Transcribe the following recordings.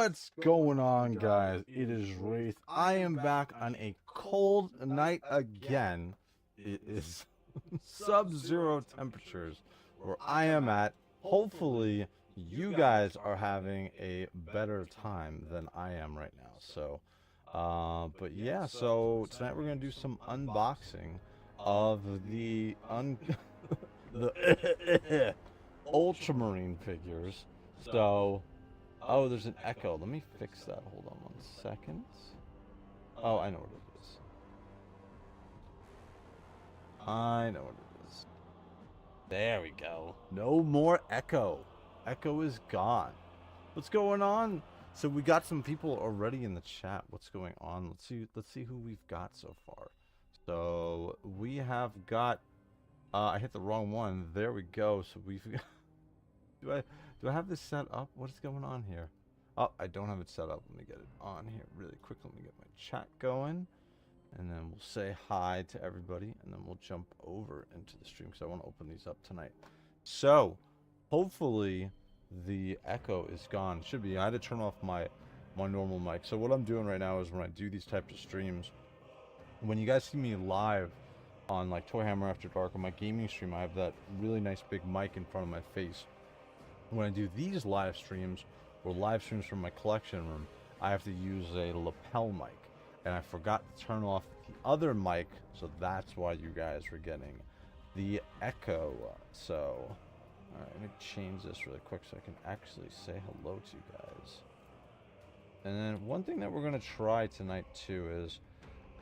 What's going on, guys? It is Wraith. I am back on a cold night again. It is sub-zero temperatures where I am at. Hopefully, you guys are having a better time than I am right now. So, but yeah, so tonight we're going to do some unboxing of the the Ultramarine figures. So, oh, there's an echo. Let me fix that. Hold on 1 second. Oh, I know what it is. I know what it is. There we go. No more echo. Echo is gone. What's going on? So we got some people already in the chat. What's going on? Let's see who we've got so far. So we have got I hit the wrong one. There we go. So we've got do I have this set up? What is going on here? Oh, I don't have it set up. Let me get it on here really quick. Let me get my chat going. And then we'll say hi to everybody. And then we'll jump over into the stream because I want to open these up tonight. So, hopefully the echo is gone. Should be. I had to turn off my normal mic. So what I'm doing right now is when I do these types of streams, when you guys see me live on like Toy Hammer After Dark or my gaming stream, I have that really nice big mic in front of my face. When I do these live streams or live streams from my collection room, I have to use a lapel mic, and I forgot to turn off the other mic, so that's why you guys were getting the echo. So, all right, let me change this really quick so I can actually say hello to you guys. And then one thing that we're going to try tonight too is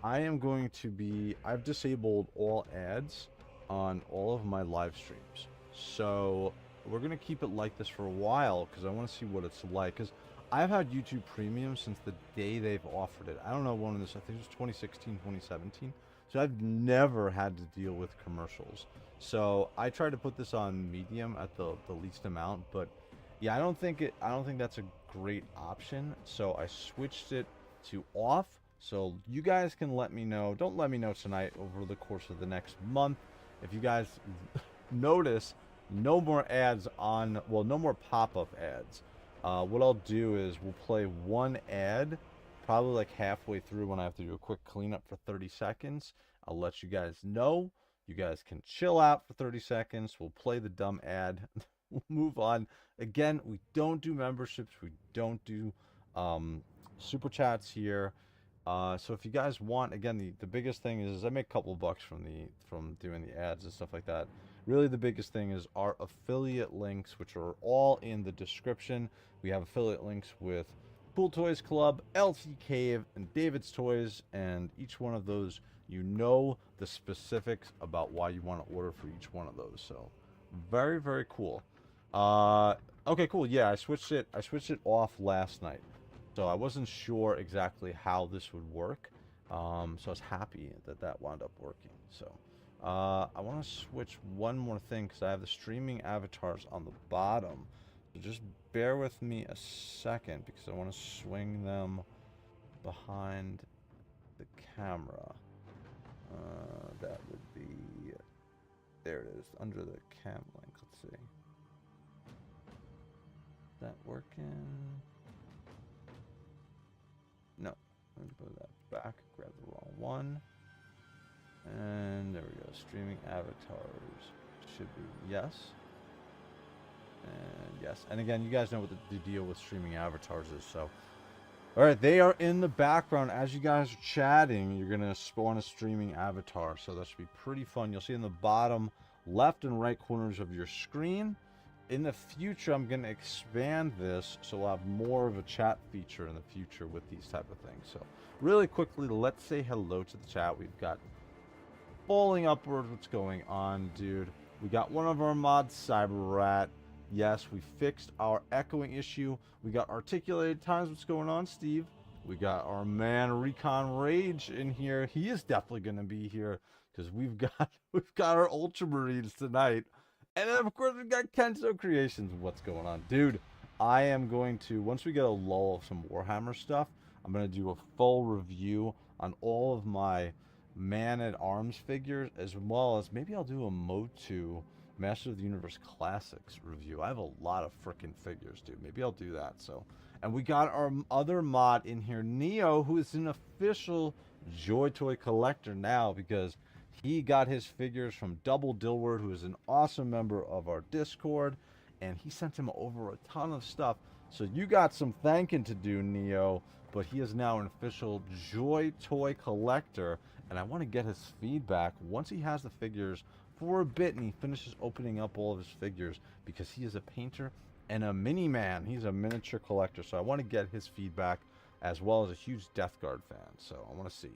I've disabled all ads on all of my live streams. So we're going to keep it like this for a while because I want to see what it's like. Because I've had YouTube Premium since the day they've offered it. I don't know when this, I think it was 2016, 2017. So I've never had to deal with commercials. So I tried to put this on medium at the least amount. But yeah, I don't think that's a great option. So I switched it to off. So you guys can let me know. Don't let me know tonight, over the course of the next month. If you guys notice no more ads on, well, no more pop-up ads. What I'll do is we'll play one ad probably like halfway through when I have to do a quick cleanup for 30 seconds. I'll let you guys know. You guys can chill out for 30 seconds. We'll play the dumb ad. We'll move on. Again, we don't do memberships. We don't do super chats here. So if you guys want, again, the biggest thing is I make a couple bucks from doing the ads and stuff like that. Really, the biggest thing is our affiliate links, which are all in the description. We have affiliate links with Cool Toys Club, LT Cave, and David's Toys, and each one of those, you know the specifics about why you want to order for each one of those. So, very, very cool. Okay, cool. Yeah, I switched it off last night. So I wasn't sure exactly how this would work, so I was happy that wound up working. So I want to switch one more thing because I have the streaming avatars on the bottom. So just bear with me a second because I want to swing them behind the camera. That would be, there it is, under the cam link. Let's see. Is that working? No, let me put that back, grab the wrong one. And there we go, streaming avatars should be yes. And yes, and again, you guys know what the deal with streaming avatars is, so. Alright, they are in the background. As you guys are chatting, you're gonna spawn a streaming avatar, so that should be pretty fun. You'll see in the bottom left and right corners of your screen. In the future, I'm going to expand this so we'll have more of a chat feature in the future with these type of things. So really quickly, let's say hello to the chat. We've got falling upward. What's going on, dude? We got one of our mods, Cyber Rat. Yes, we fixed our echoing issue. We got articulated times. What's going on, Steve? We got our man Recon Rage in here. He is definitely going to be here because we've got our Ultramarines tonight. And then, of course, we've got Kenzo Creations. What's going on? Dude, I am going to, once we get a lull of some Warhammer stuff, I'm going to do a full review on all of my Man-at-Arms figures, as well as maybe I'll do a Motu Master of the Universe Classics review. I have a lot of freaking figures, dude. Maybe I'll do that. So, and we got our other mod in here, Neo, who is an official JOYTOY collector now because he got his figures from Double Dillward, who is an awesome member of our Discord, and he sent him over a ton of stuff. So you got some thanking to do, Neo, but he is now an official JOYTOY collector, and I want to get his feedback once he has the figures for a bit and he finishes opening up all of his figures, because he is a painter and a mini man. He's a miniature collector, so I want to get his feedback as well as a huge Death Guard fan. So I want to see.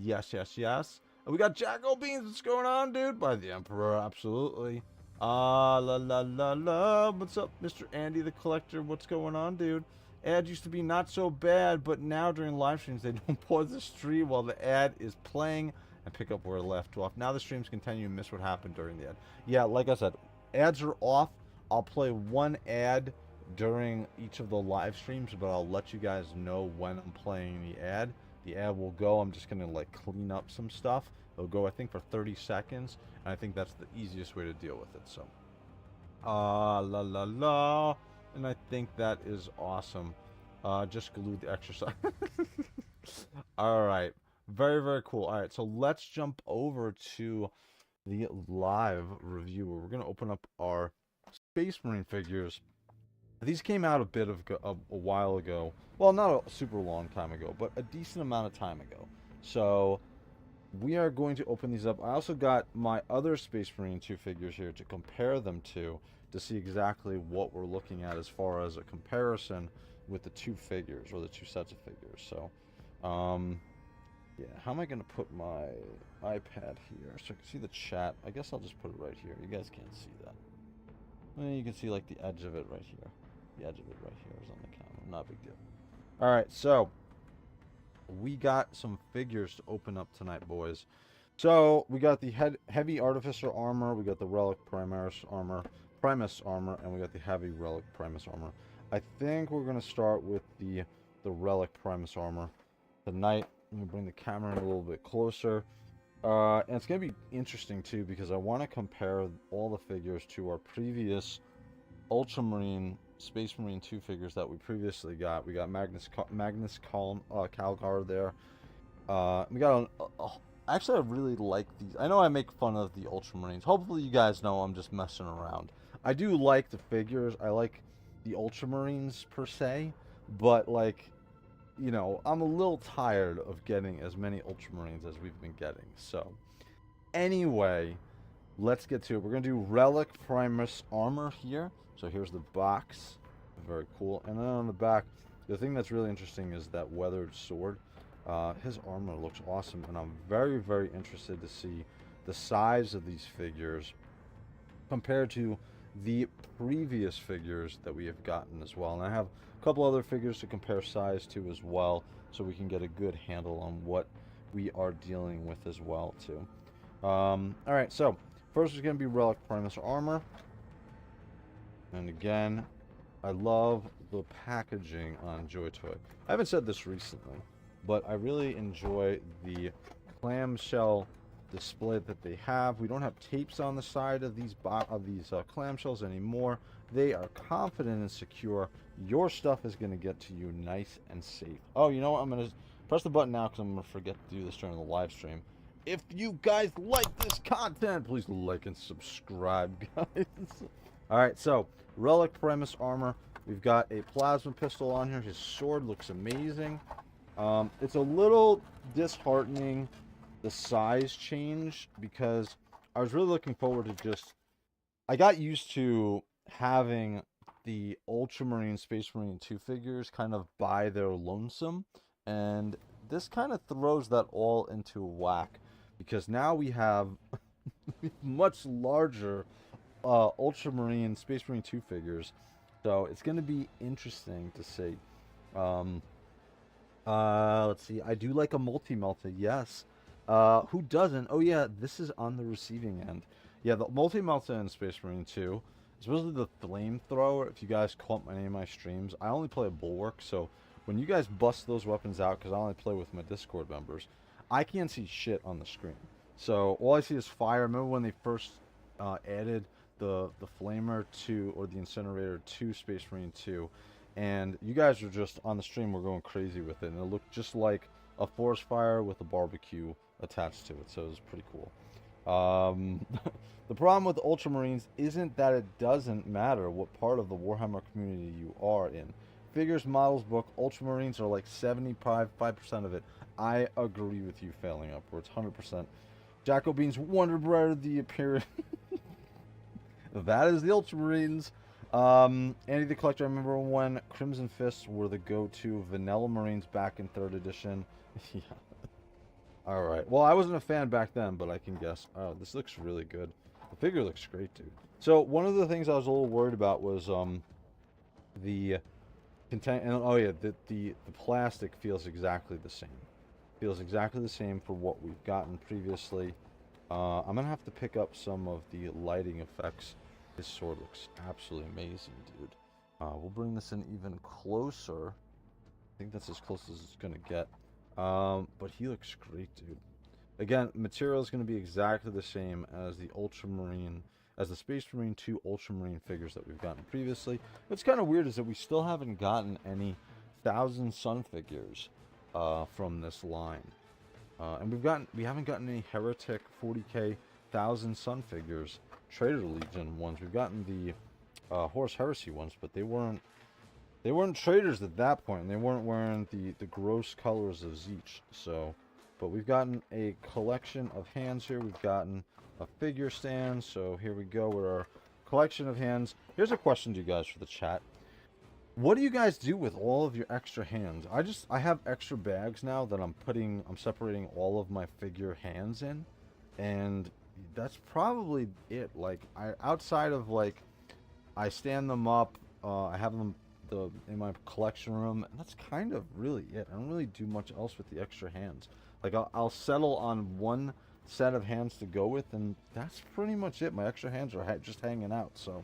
Yes. And we got Jackal Beans. What's going on, dude? By the Emperor, absolutely. La la la. What's up, Mr. Andy the Collector? What's going on, dude? Ad used to be not so bad, but now during live streams they don't pause the stream while the ad is playing and pick up where it left off. Now the streams continue and miss what happened during the ad. Yeah, like I said, ads are off. I'll play one ad during each of the live streams, but I'll let you guys know when I'm playing the ad. The ad will go. I'm just gonna like clean up some stuff. It'll go, I think, for 30 seconds, and I think that's the easiest way to deal with it. So, la, and I think that is awesome. Just glued the exercise. All right, very cool. All right, so let's jump over to the live review where we're gonna open up our Space Marine figures. These came out a while ago. Well, not a super long time ago, but a decent amount of time ago. So we are going to open these up. I also got my other Space Marine 2 figures here to compare them to see exactly what we're looking at as far as a comparison with the two figures, or the two sets of figures. So, yeah, how am I going to put my iPad here so I can see the chat? I guess I'll just put it right here. You guys can't see that. Well, you can see like the edge of it right here. The edge of it right here is on the camera. Not a big deal. Alright, so we got some figures to open up tonight, boys. So we got the heavy Artificer armor, we got the Relic Primus armor, and we got the heavy Relic Primus armor. I think we're going to start with the Relic Primus armor tonight. Let me bring the camera in a little bit closer. And it's going to be interesting too, because I want to compare all the figures to our previous Ultramarine Space Marine 2 figures that we previously got. We got Magnus Calgar there. We got actually, I really like these. I know I make fun of the Ultramarines. Hopefully you guys know I'm just messing around. I do like the figures. I like the Ultramarines per se, but like, you know, I'm a little tired of getting as many Ultramarines as we've been getting. So, anyway, let's get to it. We're going to do Relic Primus armor here. So here's the box. Very cool. And then on the back, the thing that's really interesting is that weathered sword. His armor looks awesome, and I'm very interested to see the size of these figures compared to the previous figures that we have gotten as well. And I have a couple other figures to compare size to as well, so we can get a good handle on what we are dealing with as well too. Alright, so first is going to be Relic Primus armor. And again, I love the packaging on JOYTOY. I haven't said this recently, but I really enjoy the clamshell display that they have. We don't have tapes on the side of these clamshells anymore. They are confident and secure. Your stuff is going to get to you nice and safe. Oh, you know what? I'm going to press the button now because I'm going to forget to do this during the live stream. If you guys like this content, please like and subscribe, guys. Alright, so Relic Primus armor. We've got a plasma pistol on here. His sword looks amazing. It's a little disheartening, the size change, because I was really looking forward to just... I got used to having the Ultramarine Space Marine 2 figures kind of by their lonesome, and this kind of throws that all into whack, because now we have much larger Ultramarine Space Marine 2 figures, so it's going to be interesting to see. Let's see, I do like a multi-melta, yes. Who doesn't? Oh yeah, this is on the receiving end. Yeah, the multi-melta in Space Marine 2, especially the flamethrower. If you guys caught any of my streams, I only play a Bulwark, so when you guys bust those weapons out, because I only play with my Discord members, I can't see shit on the screen. So all I see is fire. Remember when they first added the flamer to, or the incinerator to Space Marine 2, and you guys were just on the stream, we're going crazy with it, and it looked just like a forest fire with a barbecue attached to it, so it was pretty cool. The problem with Ultramarines isn't that it doesn't matter what part of the Warhammer community you are in. Figures, models, book, Ultramarines are like 75% of it. I agree with you, failing upwards, 100%. Jacobine's Wonder Bread, the appearance. That is the Ultramarines. Andy the Collector, I remember when Crimson Fists were the go-to vanilla Marines back in 3rd edition. Yeah. Alright. Well, I wasn't a fan back then, but I can guess. Oh, this looks really good. The figure looks great, dude. So, one of the things I was a little worried about was, the content, and oh yeah, the plastic feels exactly the same. Feels exactly the same for what we've gotten previously. I'm gonna have to pick up some of the lighting effects. This sword looks absolutely amazing, dude. We'll bring this in even closer. I think that's as close as it's gonna get. But he looks great, dude. Again, material is going to be exactly the same as the Ultramarine, as the Space Marine 2 Ultramarine figures that we've gotten previously. What's kind of weird is that we still haven't gotten any 1000 Sun figures from this line. And we haven't gotten any Heretic 40k 1000 Sun figures, Traitor Legion ones. We've gotten the Horus Heresy ones, but they weren't traitors at that point, and they weren't wearing the gross colors of Zeech. So, but we've gotten a collection of hands here. We've gotten a figure stand. So here we go with our collection of hands. Here's a question to you guys for the chat. What do you guys do with all of your extra hands? I have extra bags now that I'm separating all of my figure hands in, and that's probably it. Like, outside of, like, I stand them up, I have them in my collection room, and that's kind of really it. I don't really do much else with the extra hands. Like, I'll settle on one set of hands to go with, and that's pretty much it. My extra hands are just hanging out. So,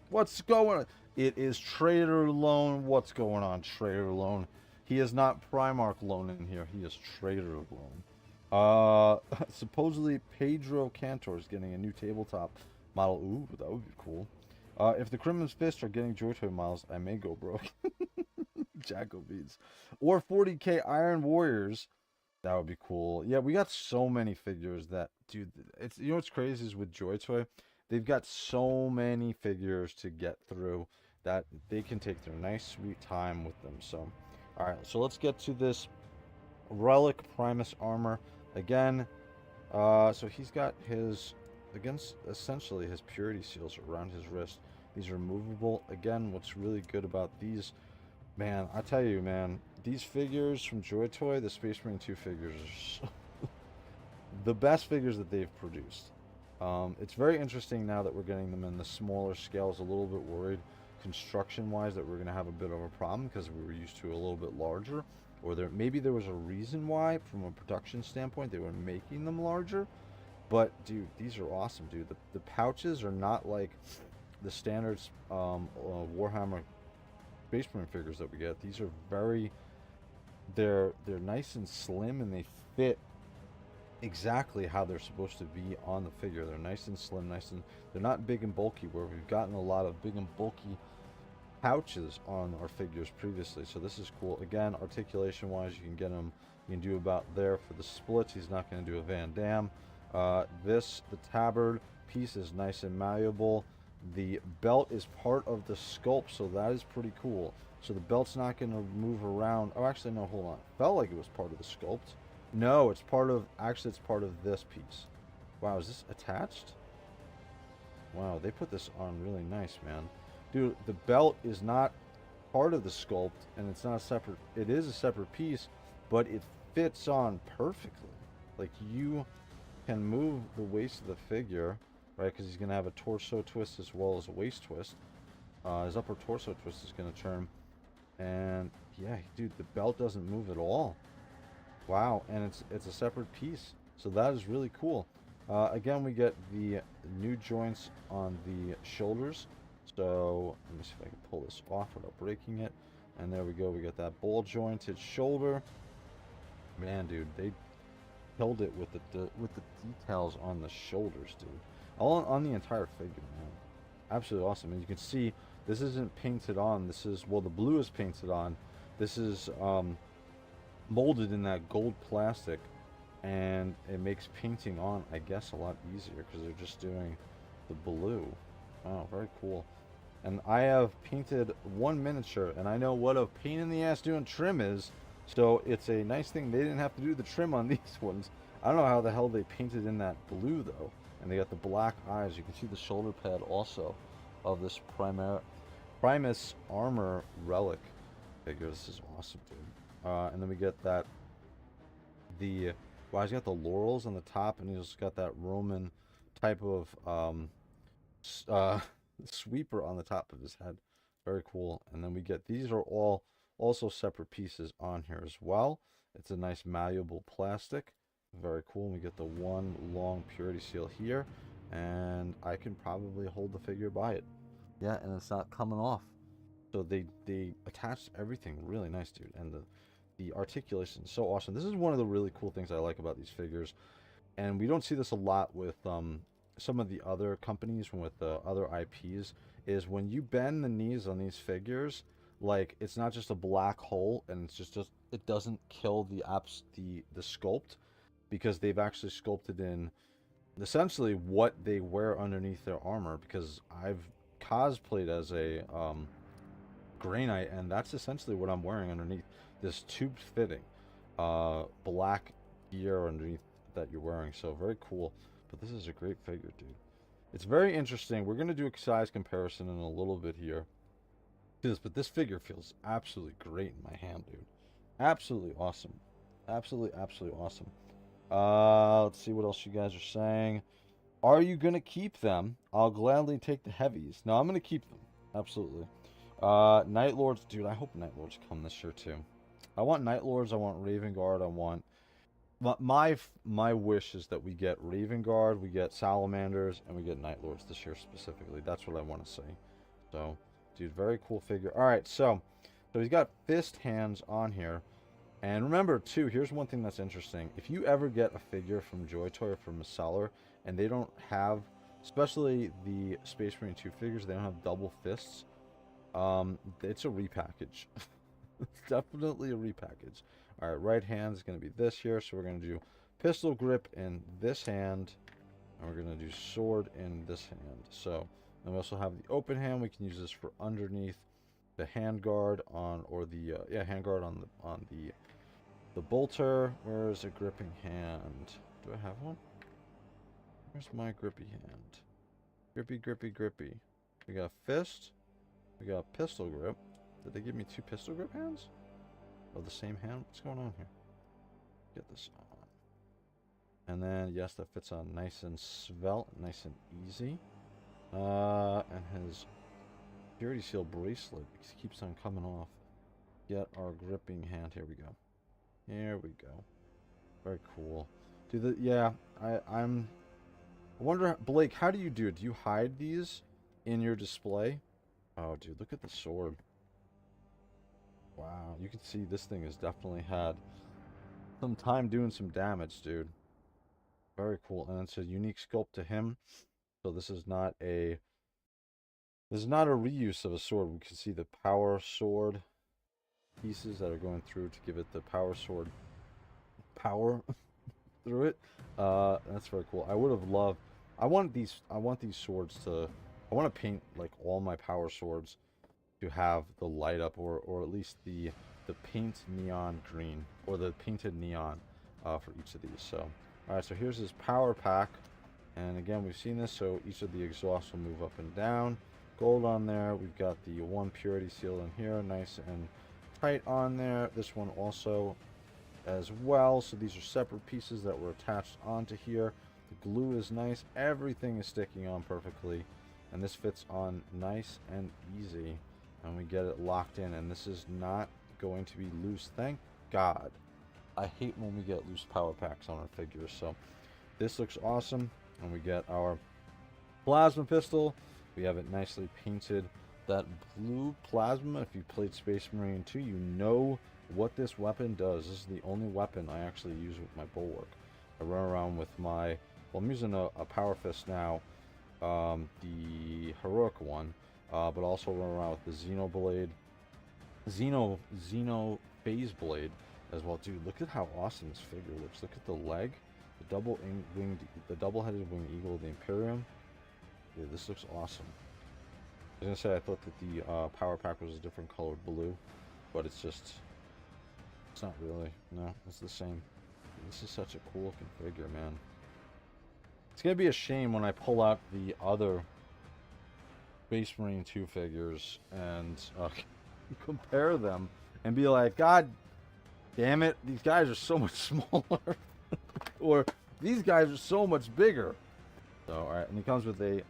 what's going on? It is Trader Lone. What's going on, Trader Lone? He is not Primarch Lone in here. He is Trader Lone. Supposedly Pedro Cantor is getting a new tabletop model. Ooh, that would be cool. If the Crimson Fists are getting JOYTOY models, I may go broke. Jacobies. Or 40k Iron Warriors. That would be cool. Yeah, we got so many figures that, dude, it's, you know what's crazy is with JOYTOY, they've got so many figures to get through that they can take their nice sweet time with them. So, alright, so let's get to this Relic Primus armor. Again, so he's got his, against essentially his purity seals around his wrist. These are movable. Again, what's really good about these, man, I tell you, man, these figures from JOYTOY, the Space Marine 2 figures, are the best figures that they've produced. It's very interesting now that we're getting them in the smaller scales. A little bit worried construction-wise that we're going to have a bit of a problem because we were used to a little bit larger, or maybe there was a reason why, from a production standpoint, they were making them larger. But, dude, these are awesome, dude. The pouches are not like the standard Warhammer Space Marine figures that we get. These are they're nice and slim, and they fit exactly how they're supposed to be on the figure. They're nice and slim, they're not big and bulky, where we've gotten a lot of big and bulky pouches on our figures previously. So this is cool. Again, articulation wise, you can get them, you can do about there for the splits. He's not going to do a Van Damme. The tabard piece is nice and malleable. The belt is part of the sculpt, so that is pretty cool. So the belt's not going to move around. Oh, actually, no, hold on. It felt like it was part of the sculpt. No, it's part of, actually, it's part of this piece. Wow, is this attached? Wow, they put this on really nice, man. Dude, the belt is not part of the sculpt, and it's not a separate, it is a separate piece, but it fits on perfectly. Like, you can move the waist of the figure, right, because he's going to have a torso twist as well as a waist twist. His upper torso twist is going to turn, and yeah, dude, the belt doesn't move at all. Wow, and it's a separate piece, so that is really cool. Again, we get the new joints on the shoulders. So let me see if I can pull this off without breaking it. And there we go. We got that ball jointed shoulder. Man, dude, they killed it with the details on the shoulders, dude. all on the entire figure, man. Absolutely awesome. And you can see this isn't painted on. This is, well, the blue is painted on. This is molded in that gold plastic, and it makes painting on, I guess, a lot easier because they're just doing the blue. Oh, very cool. And I have painted one miniature, and I know what a pain in the ass doing trim is, so it's a nice thing they didn't have to do the trim on these ones. I don't know how the hell they painted in that blue, though. And they got the black eyes. You can see the shoulder pad also of this Primus armor relic figure. This is awesome, dude. And then we get that, well, he's got the laurels on the top, and he's got that Roman type of sweeper on the top of his head. Very cool. And then we get, these are all also separate pieces on here as well. It's a nice malleable plastic. Very cool. And we get the one long purity seal here, and I can probably hold the figure by it. Yeah, and it's not coming off. So they attached everything really nice, dude. And the articulation is so awesome. This is one of the really cool things I like about these figures, and we don't see this a lot with some of the other companies, with the other IPs, is when you bend the knees on these figures, like, it's not just a black hole, and it's just it doesn't kill the sculpt, because they've actually sculpted in essentially what they wear underneath their armor. Because I've cosplayed as a Grey Knight, and that's essentially what I'm wearing underneath this tube fitting black gear underneath that you're wearing. So very cool. But this is a great figure, dude. It's very interesting. We're going to do a size comparison in a little bit here. But this figure feels absolutely great in my hand, dude. Absolutely awesome. Absolutely awesome. Let's see what else you guys are saying. Are you going to keep them? I'll gladly take the heavies. No, I'm going to keep them. Absolutely. Night Lords. Dude, I hope Night Lords come this year, too. I want Night Lords. I want Raven Guard. I want... My wish is that we get Raven Guard, we get Salamanders, and we get Night Lords this year specifically. That's what I want to see. So, dude, very cool figure. Alright, so he's got fist hands on here. And remember, too, here's one thing that's interesting. If you ever get a figure from JOYTOY or from a seller, and they don't have, especially the Space Marine 2 figures, they don't have double fists, it's a repackage. It's definitely a repackage. Alright, right hand is going to be this here, so we're going to do pistol grip in this hand, and we're going to do sword in this hand. So, and we also have the open hand. We can use this for underneath the handguard on, or the handguard on the bolter. Where is a gripping hand? Do I have one? Where's my grippy hand? Grippy. We got fist. We got pistol grip. Did they give me 2 pistol grip hands? Oh, the same hand? What's going on here? Get this on. And then, yes, that fits on nice and svelte, nice and easy. And his purity seal bracelet keeps on coming off. Get our gripping hand. Here we go. Here we go. Very cool. Dude, I wonder, Blake, how do you do it? Do you hide these in your display? Oh, dude, look at the sword. Wow, you can see this thing has definitely had some time doing some damage, dude. Very cool. And it's a unique sculpt to him. So this is not a reuse of a sword. We can see the power sword pieces that are going through to give it the power sword power through it. That's very cool. I would have loved, I want these swords to, I want to paint like all my power swords to have the light up, or at least the paint neon green, or the painted neon for each of these. So, alright, so here's his power pack, and again, we've seen this, so each of the exhausts will move up and down. Gold on there. We've got the one purity seal in here, nice and tight on there. This one also as well. So these are separate pieces that were attached onto here. The glue is nice. Everything is sticking on perfectly, and this fits on nice and easy. And we get it locked in, and this is not going to be loose. Thank God. I hate when we get loose power packs on our figures. So this looks awesome. And we get our plasma pistol. We have it nicely painted. That blue plasma, if you played Space Marine 2, you know what this weapon does. This is the only weapon I actually use with my bulwark. I run around with my, well, I'm using a power fist now, the heroic one, but also run around with the Xeno phase blade as well. Dude, look at how awesome this figure looks. Look at the leg, the double-headed winged eagle of the Imperium. Dude, this looks awesome. I was gonna say I thought that the power pack was a different colored blue, but it's not really. No, it's the same. This is such a cool looking figure, man. It's gonna be a shame when I pull out the other Space Marine 2 figures and compare them and be like, God damn it, these guys are so much smaller. Or these guys are so much bigger. So, alright, and he comes with a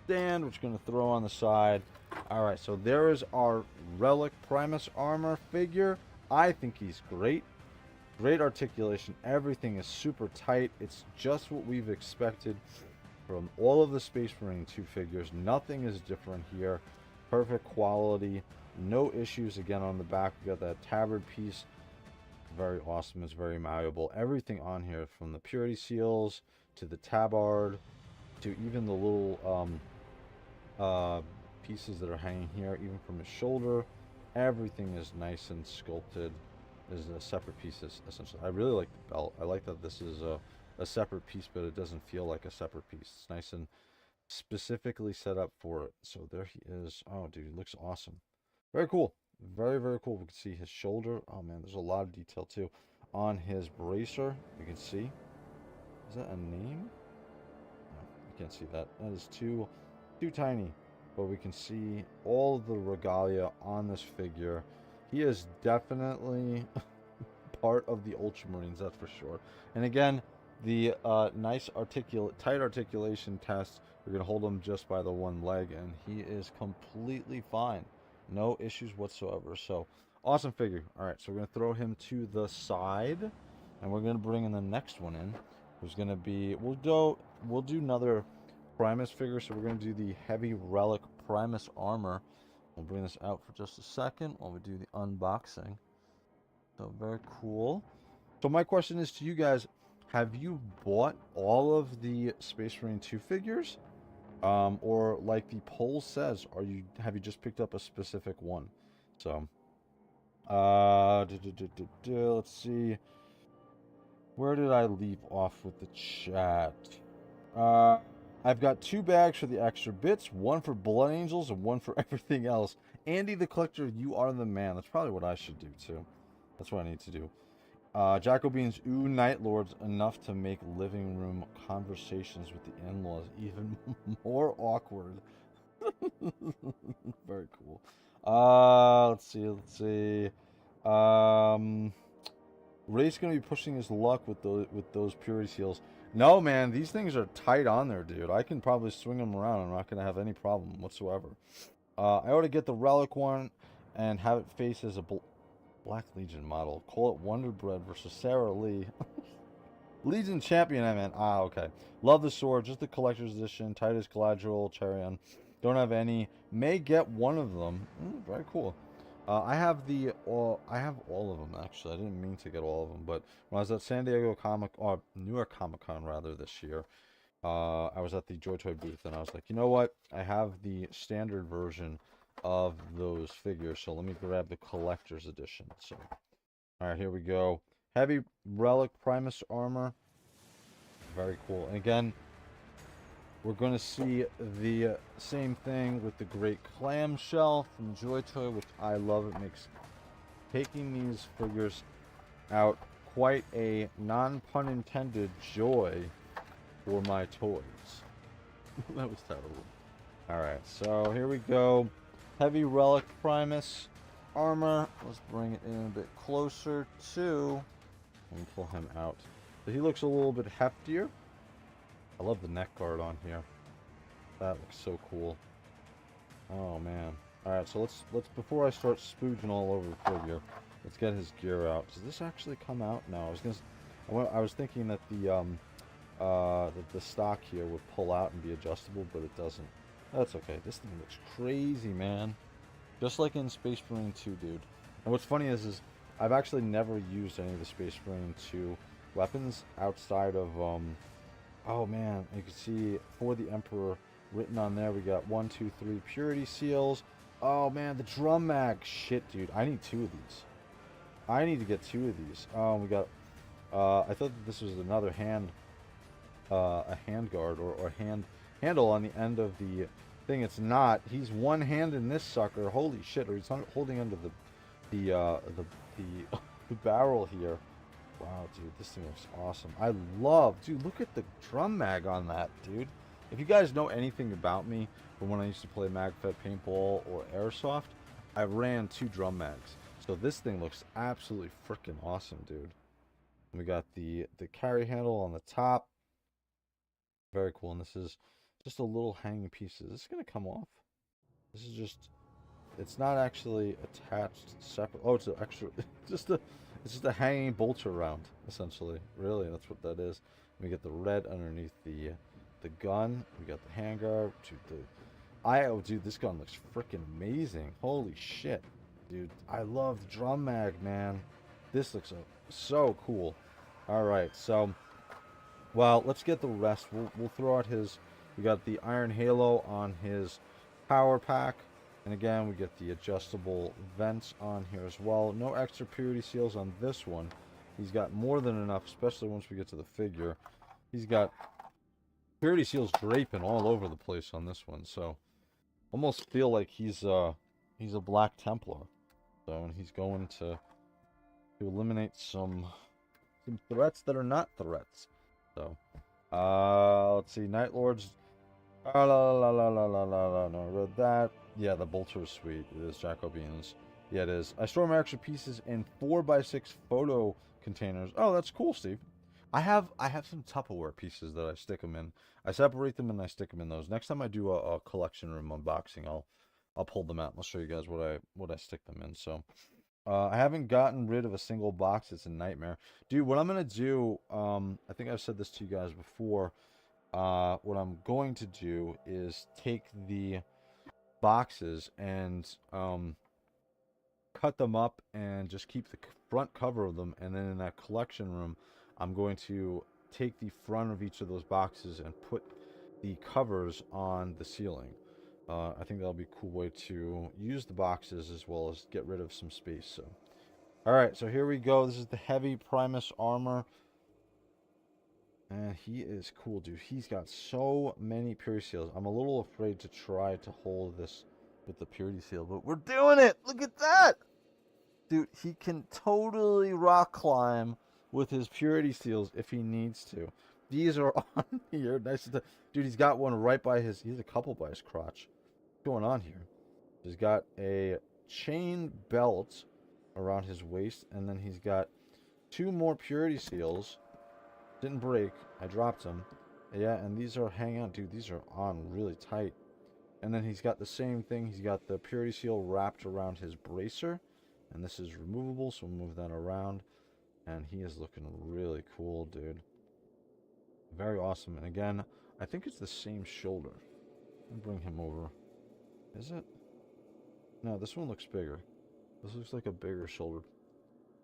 stand, which we're going to throw on the side. Alright, so there is our Relic Primus armor figure. I think he's great. Great articulation. Everything is super tight. It's just what we've expected from all of the Space Marine 2 figures. Nothing is different here. Perfect quality. No issues again on the back. We got that tabard piece. Very awesome. It's very malleable. Everything on here, from the purity seals to the tabard to even the little pieces that are hanging here, even from his shoulder. Everything is nice and sculpted. Is a separate pieces essentially. I really like the belt. I like that this is a separate piece, but it doesn't feel like a separate piece. It's nice and specifically set up for it. So there he is. Oh, dude, he looks awesome. Very cool. Very, very cool. We can see his shoulder. Oh man, there's a lot of detail too. On his bracer, you can see. Is that a name? No, you can't see that. That is too tiny. But we can see all the regalia on this figure. He is definitely part of the Ultramarines, that's for sure. And again, the nice tight articulation test. We're going to hold him just by the one leg, and he is completely fine. No issues whatsoever. So, awesome figure. Alright, so we're going to throw him to the side, and we're going to bring in the next one in. There's going to be, we'll do another Primus figure, so we're going to do the heavy Relic Primus armor. We'll bring this out for just a second while we do the unboxing. So very cool. So my question is to you guys, have you bought all of the Space Marine 2 figures? Or like the poll says, have you just picked up a specific one? So let's see. Where did I leave off with the chat? I've got 2 bags for the extra bits, 1 for Blood Angels and 1 for everything else. Andy the Collector, you are the man. That's probably what I should do too. That's what I need to do. Jacobeans, ooh, Night Lords, enough to make living room conversations with the in-laws even more awkward. Very cool. Let's see. Ray's gonna be pushing his luck with those purity seals. No, man, these things are tight on there, dude. I can probably swing them around. I'm not going to have any problem whatsoever. I ought to get the Relic one and have it face as a Black Legion model. Call it Wonder Bread versus Sarah Lee. Legion Champion, I meant. Ah, okay. Love the sword. Just the collector's edition. Titus Galadriel, Charion. Don't have any. May get one of them. Very cool. I have all of them, actually. I didn't mean to get all of them, but when I was at San Diego New York Comic Con rather this year, I was at the JOYTOY booth, and I was like, you know what? I have the standard version of those figures, so let me grab the collector's edition. So, all right, here we go. Heavy Relic Primus armor. Very cool. And again, we're going to see the same thing with the great clamshell from JOYTOY, which I love. It makes taking these figures out quite a non-pun intended joy for my toys. That was terrible. Alright, so here we go. Heavy Relic Primus armor. Let's bring it in a bit closer to, and pull him out. So he looks a little bit heftier. I love the neck guard on here. That looks so cool. Oh man. Alright, so let's before I start spooging all over the figure, let's get his gear out. Does this actually come out? No, I was thinking that the stock here would pull out and be adjustable, but it doesn't. That's okay. This thing looks crazy, man. Just like in Space Marine 2, dude. And what's funny is I've actually never used any of the Space Marine 2 weapons outside of oh man, you can see for the Emperor written on there. We got 1, 2, 3 purity seals. Oh man, the drum mag. Shit, dude. I need 2 of these. I need to get 2 of these. We got. I thought that this was another hand, a hand guard or handle on the end of the thing. It's not. He's one hand in this sucker. Holy shit! Or he's holding under the barrel here. Wow, dude, this thing looks awesome. I love, dude. Look at the drum mag on that, dude. If you guys know anything about me from when I used to play MagFed paintball or airsoft, I ran 2 drum mags. So this thing looks absolutely freaking awesome, dude. We got the carry handle on the top. Very cool. And this is just a little hanging piece. Is this going to come off? This is just, it's not actually attached separate. Oh, it's an extra, it's just a hanging bolter round, essentially. Really, that's what that is. We get the red underneath the gun. We got the handguard. Oh, dude, this gun looks freaking amazing. Holy shit, dude. I love the drum mag, man. This looks so cool. All right, so, well, let's get the rest. We'll throw out his. We got the iron halo on his power pack, and again we get the adjustable vents on here as well. No extra purity seals on this one. He's got more than enough, especially once we get to the figure. He's got purity seals draping all over the place on this one, so almost feel like he's a Black Templar. So, and he's going to eliminate some threats that are not threats. So, let's see, Night Lords. No, that. Yeah, the bolter is sweet. It is Jacobins. Yeah, it is. I store my extra pieces in 4x6 photo containers. Oh, that's cool, Steve. I have some Tupperware pieces that I stick them in. I separate them and I stick them in those. Next time I do a collection room unboxing, I'll pull them out and I'll show you guys what I stick them in. So, I haven't gotten rid of a single box. It's a nightmare, dude. What I'm gonna do, I think I've said this to you guys before. What I'm going to do is take the boxes and cut them up and just keep the front cover of them, and then in that collection room I'm going to take the front of each of those boxes and put the covers on the ceiling. I think that'll be a cool way to use the boxes as well as get rid of some space. So, alright, so here we go. This is the heavy Primus armor. And he is cool, dude. He's got so many purity seals. I'm a little afraid to try to hold this with the purity seal, but we're doing it! Look at that! Dude, he can totally rock climb with his purity seals if he needs to. These are on here. Nice. Dude, he's got one right by his... He has a couple by his crotch. What's going on here? He's got a chain belt around his waist, and then he's got 2 more purity seals. Didn't break. I dropped them. Yeah, and these are hanging out. Dude, these are on really tight. And then he's got the same thing. He's got the purity seal wrapped around his bracer. And this is removable, so we'll move that around. And he is looking really cool, dude. Very awesome. And again, I think it's the same shoulder. I'll bring him over. Is it? No, this one looks bigger. This looks like a bigger shoulder.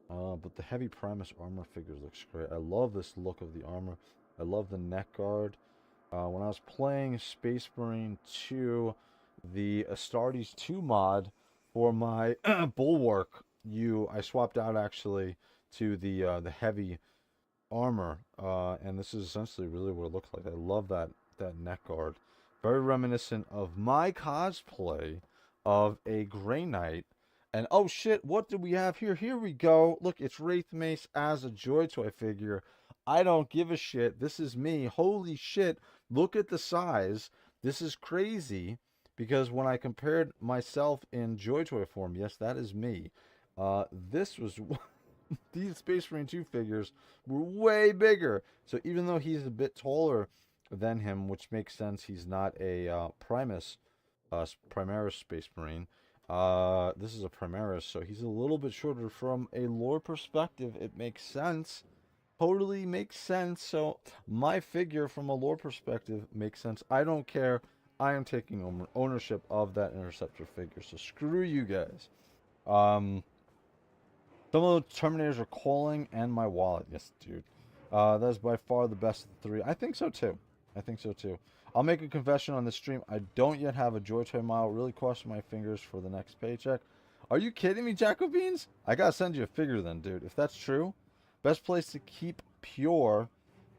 But the heavy Primus armor figures looks great. I love this look of the armor. I love the neck guard. When I was playing Space Marine 2, the Astartes 2 mod for my Bulwark, I swapped out actually to the heavy armor, and this is essentially really what it looks like. I love that neck guard. Very reminiscent of my cosplay of a Grey Knight. And oh shit, what do we have here? Here we go. Look, it's WraithMace as a JOYTOY figure. I don't give a shit. This is me. Holy shit. Look at the size. This is crazy. Because when I compared myself in JOYTOY form, yes, that is me. This was... These Space Marine 2 figures were way bigger. So even though he's a bit taller than him, which makes sense, he's not a Primus Space Marine. This is a Primaris, so he's a little bit shorter. From a lore perspective, it makes sense. Totally makes sense. So my figure from a lore perspective makes sense. I don't care. I am taking ownership of that Interceptor figure. So screw you guys. Some of the Terminators are calling, and my wallet. Yes, dude. That is by far the best of the 3. I think so too. I'll make a confession on this stream. I don't yet have a JOYTOY model. Really crossing my fingers for the next paycheck. Are you kidding me, Jacko Beans? I gotta send you a figure then, dude. If that's true, best place to keep pure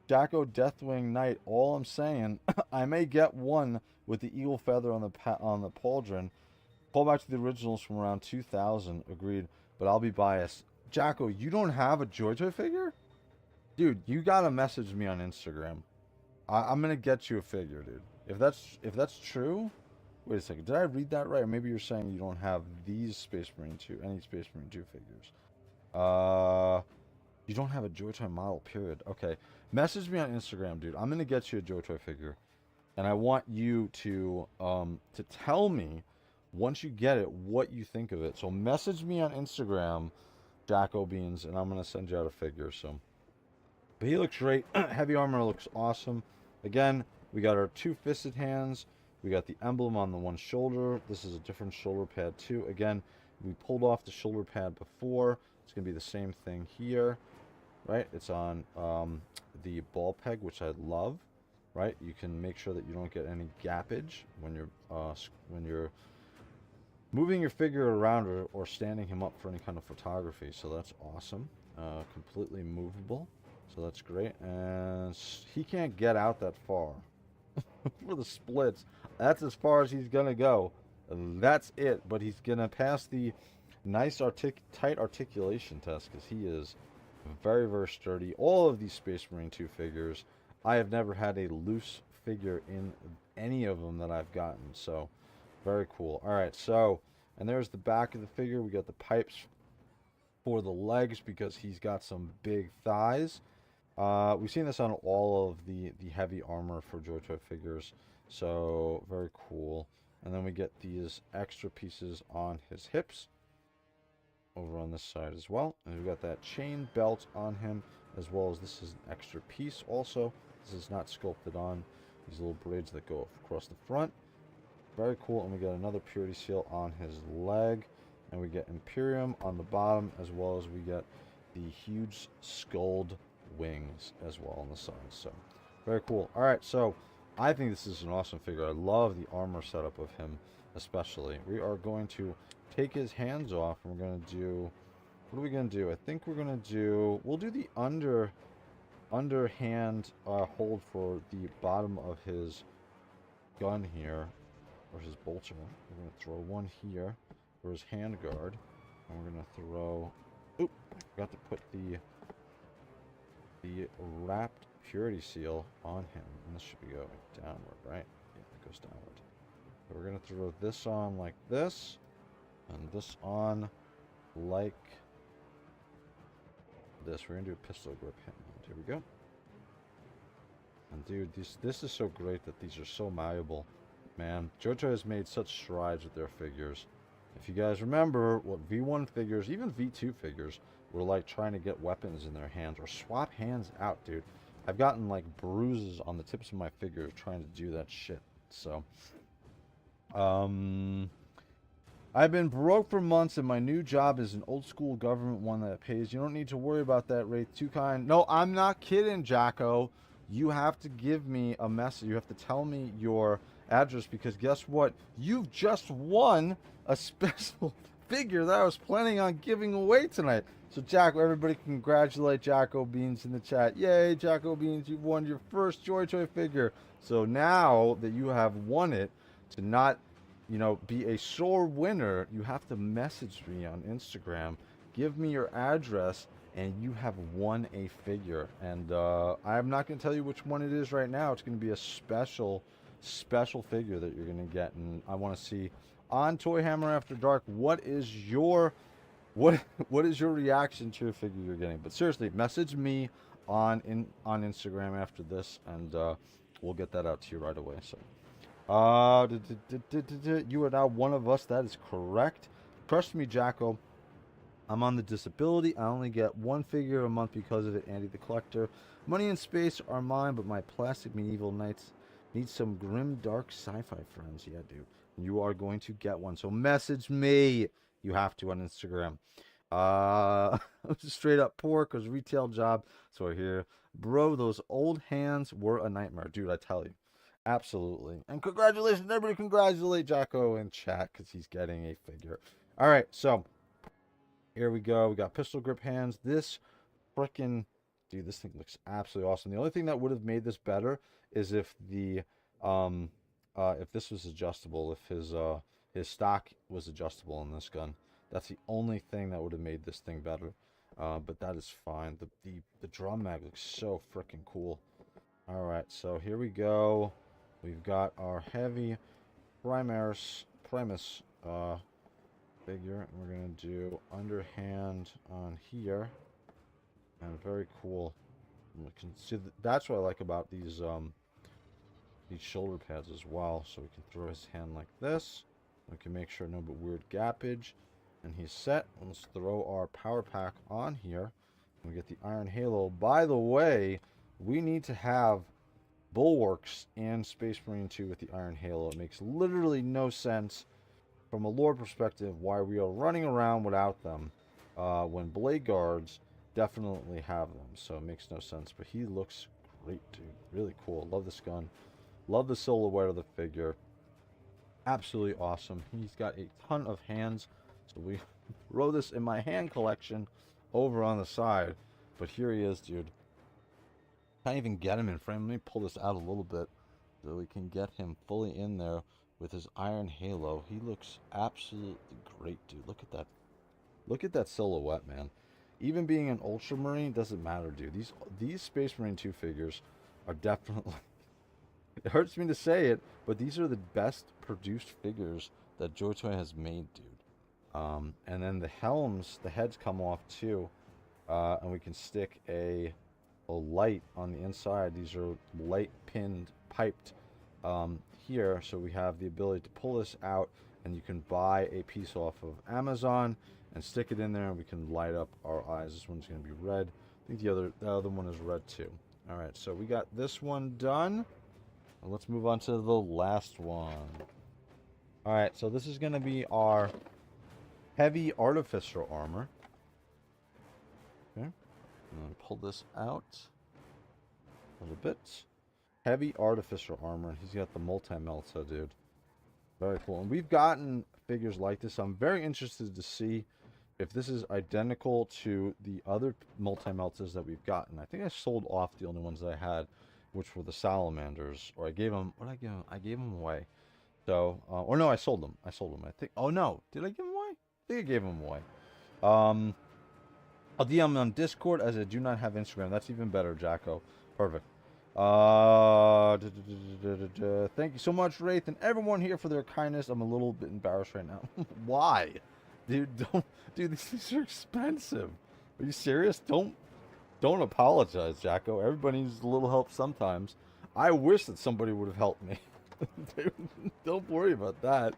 Jacko Deathwing Knight. All I'm saying, I may get one with the eagle feather on the pauldron. Call back to the originals from around 2000. Agreed, but I'll be biased. Jacko, you don't have a JOYTOY figure? Dude, you gotta message me on Instagram. I'm gonna get you a figure, dude. If that's true, wait a second. Did I read that right? Or maybe you're saying you don't have these Space Marine 2, any Space Marine 2 figures. You don't have a JOYTOY model, period. Okay, message me on Instagram, dude. I'm gonna get you a JOYTOY figure, and I want you to tell me once you get it what you think of it. So message me on Instagram, Jacko Beans, and I'm gonna send you out a figure. So, but he looks great. Heavy armor looks awesome. Again, we got our 2 fisted hands. We got the emblem on the one shoulder. This is a different shoulder pad too. Again, we pulled off the shoulder pad before. It's going to be the same thing here, right? It's on the ball peg, which I love, right? You can make sure that you don't get any gappage when you're moving your figure around or standing him up for any kind of photography. So that's awesome. Completely movable. So that's great. And he can't get out that far. For the splits. That's as far as he's going to go. That's it. But he's going to pass the nice tight articulation test because he is very, very sturdy. All of these Space Marine 2 figures, I have never had a loose figure in any of them that I've gotten. So, very cool. Alright, so, and there's the back of the figure. We got the pipes for the legs because he's got some big thighs. We've seen this on all of the heavy armor for JOYTOY figures, so very cool. And then we get these extra pieces on his hips over on this side as well. And we've got that chain belt on him, as well as this is an extra piece also. This is not sculpted on. These little braids that go across the front. Very cool. And we got another purity seal on his leg. And we get Imperium on the bottom, as well as we get the huge skulled wings as well on the side. So very cool. All right, so I think this is an awesome figure. I love the armor setup of him, especially. We are going to take his hands off, and we're going to do, what are we going to do? I think we're going to do, we'll do the underhand hold for the bottom of his gun here, or his bolter. We're going to throw one here for his hand guard, and we're going to throw, oop, forgot to put the wrapped purity seal on him, and this should be going downward, right? Yeah, it goes downward. So we're going to throw this on like this, and this on like this. We're going to do a pistol grip hand. Here we go. And dude, this is so great that these are so malleable. Man, JOYTOY has made such strides with their figures. If you guys remember what V1 figures, even V2 figures, were like trying to get weapons in their hands or swap hands out, dude. I've gotten like bruises on the tips of my fingers trying to do that shit. So, I've been broke for months and my new job is an old school government one that pays. You don't need to worry about that, Wraith. Too kind. No, I'm not kidding, Jacko. You have to give me a message. You have to tell me your address because guess what? You've just won a special figure that I was planning on giving away tonight. So Jacko, everybody congratulate Jacko Beans in the chat. Yay, Jacko Beans, you've won your first JOYTOY figure. So now that you have won it, to not, you know, be a sore winner, you have to message me on Instagram, give me your address, and you have won a figure. And I'm not going to tell you which one it is right now. It's going to be a special figure that you're going to get, and I want to see on Toy Hammer After Dark what is your reaction to a figure you're getting. But seriously, message me on Instagram after this, and we'll get that out to you right away. So you are now one of us. That is correct. Trust me, Jacko, I'm on the disability. I only get one figure a month because of it. Andy the Collector. Money and space are mine, but my plastic medieval knights need some grim, dark sci-fi friends. Yeah, dude. You are going to get one. So message me. You have to on Instagram. I'm straight up poor because retail job. So I hear, bro, those old hands were a nightmare. Dude, I tell you. Absolutely. And congratulations, everybody. Congratulate Jacko in chat because he's getting a figure. All right, so here we go. We got pistol grip hands. This freaking dude, this thing looks absolutely awesome. The only thing that would have made this better is if this was adjustable, if his stock was adjustable in this gun. That's the only thing that would have made this thing better. But that is fine. The drum mag looks so freaking cool. All right, so here we go. We've got our heavy Primus figure. We're gonna do underhand on here, and very cool. We can see that's what I like about these shoulder pads as well. So we can throw his hand like this. We can make sure no but weird gappage, and he's set. Let's throw our power pack on here. We get the Iron Halo. By the way, we need to have bulwarks and Space Marine 2 with the Iron Halo. It makes literally no sense from a lore perspective why we are running around without them when Blade Guards definitely have them. So it makes no sense. But he looks great, dude. Really cool. Love this gun. Love the silhouette of the figure. Absolutely awesome. He's got a ton of hands. So we row this in my hand collection over on the side. But here he is, dude. Can't even get him in frame. Let me pull this out a little bit so we can get him fully in there with his Iron Halo. He looks absolutely great, dude. Look at that. Look at that silhouette, man. Even being an Ultramarine doesn't matter, dude. These Space Marine 2 figures are definitely... It hurts me to say it, but these are the best produced figures that JOYTOY has made, dude. And then the helms, the heads come off too, and we can stick a light on the inside. These are light pinned, piped here, so we have the ability to pull this out, and you can buy a piece off of Amazon and stick it in there, and we can light up our eyes. This one's going to be red. I think the other one is red too. All right, so we got this one done. Let's move on to the last one. All right, so this is going to be our heavy Artificer armor. Okay, I'm going to pull this out a little bit. Heavy Artificer armor. He's got the multi-melta, dude. Very cool. And we've gotten figures like this. I'm very interested to see if this is identical to the other multi-meltas that we've gotten. I think I sold off the only ones that I had, which were the salamanders, or I gave them. What did I give them? I gave them away. So, or no, I sold them. I think. Oh no, did I give them away? I think I gave them away. I'll DM on Discord as I do not have Instagram. That's even better, Jacko. Perfect. Thank you so much, Wraith, and everyone here for their kindness. I'm a little bit embarrassed right now. Why, dude? Dude, these things are expensive. Are you serious? Don't apologize, Jacko. Everybody needs a little help sometimes. I wish that somebody would have helped me. Dude, don't worry about that.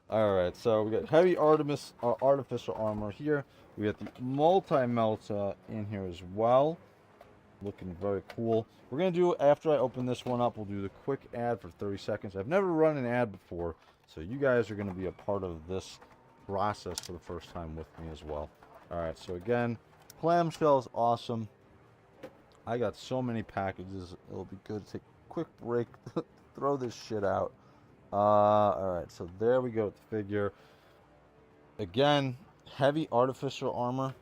Alright, so we got heavy Artificer armor here. We got the multi-melta in here as well. Looking very cool. We're going to do, after I open this one up, we'll do the quick ad for 30 seconds. I've never run an ad before, so you guys are going to be a part of this process for the first time with me as well. Alright, so again, clamshell is awesome. I got so many packages. It'll be good to take a quick break, throw this shit out. Alright, so there we go with the figure. Again, heavy Artificer armor.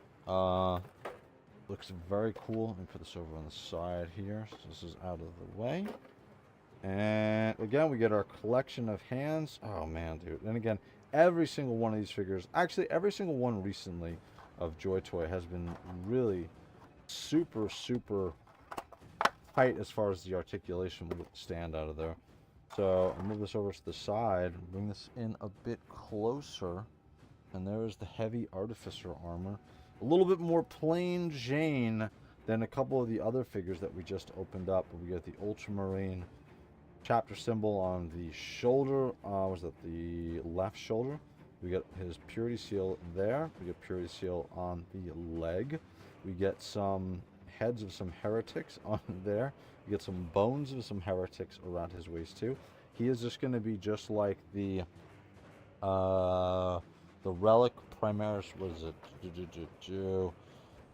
Looks very cool. Let me put this over on the side here, so this is out of the way. And again, we get our collection of hands. Oh man, dude. And again, every single one of these figures, actually every single one recently of JOYTOY has been really super tight as far as the articulation will stand out of there. So I'll move this over to the side, bring this in a bit closer, and there's the heavy Artificer armor. A little bit more plain Jane than a couple of the other figures that we just opened up. We got the Ultramarine chapter symbol on the shoulder. Was that the left shoulder? We got his purity seal there. We get purity seal on the leg. We get some heads of some heretics on there. We get some bones of some heretics around his waist too. He is just going to be just like the Relic Primus. What is it?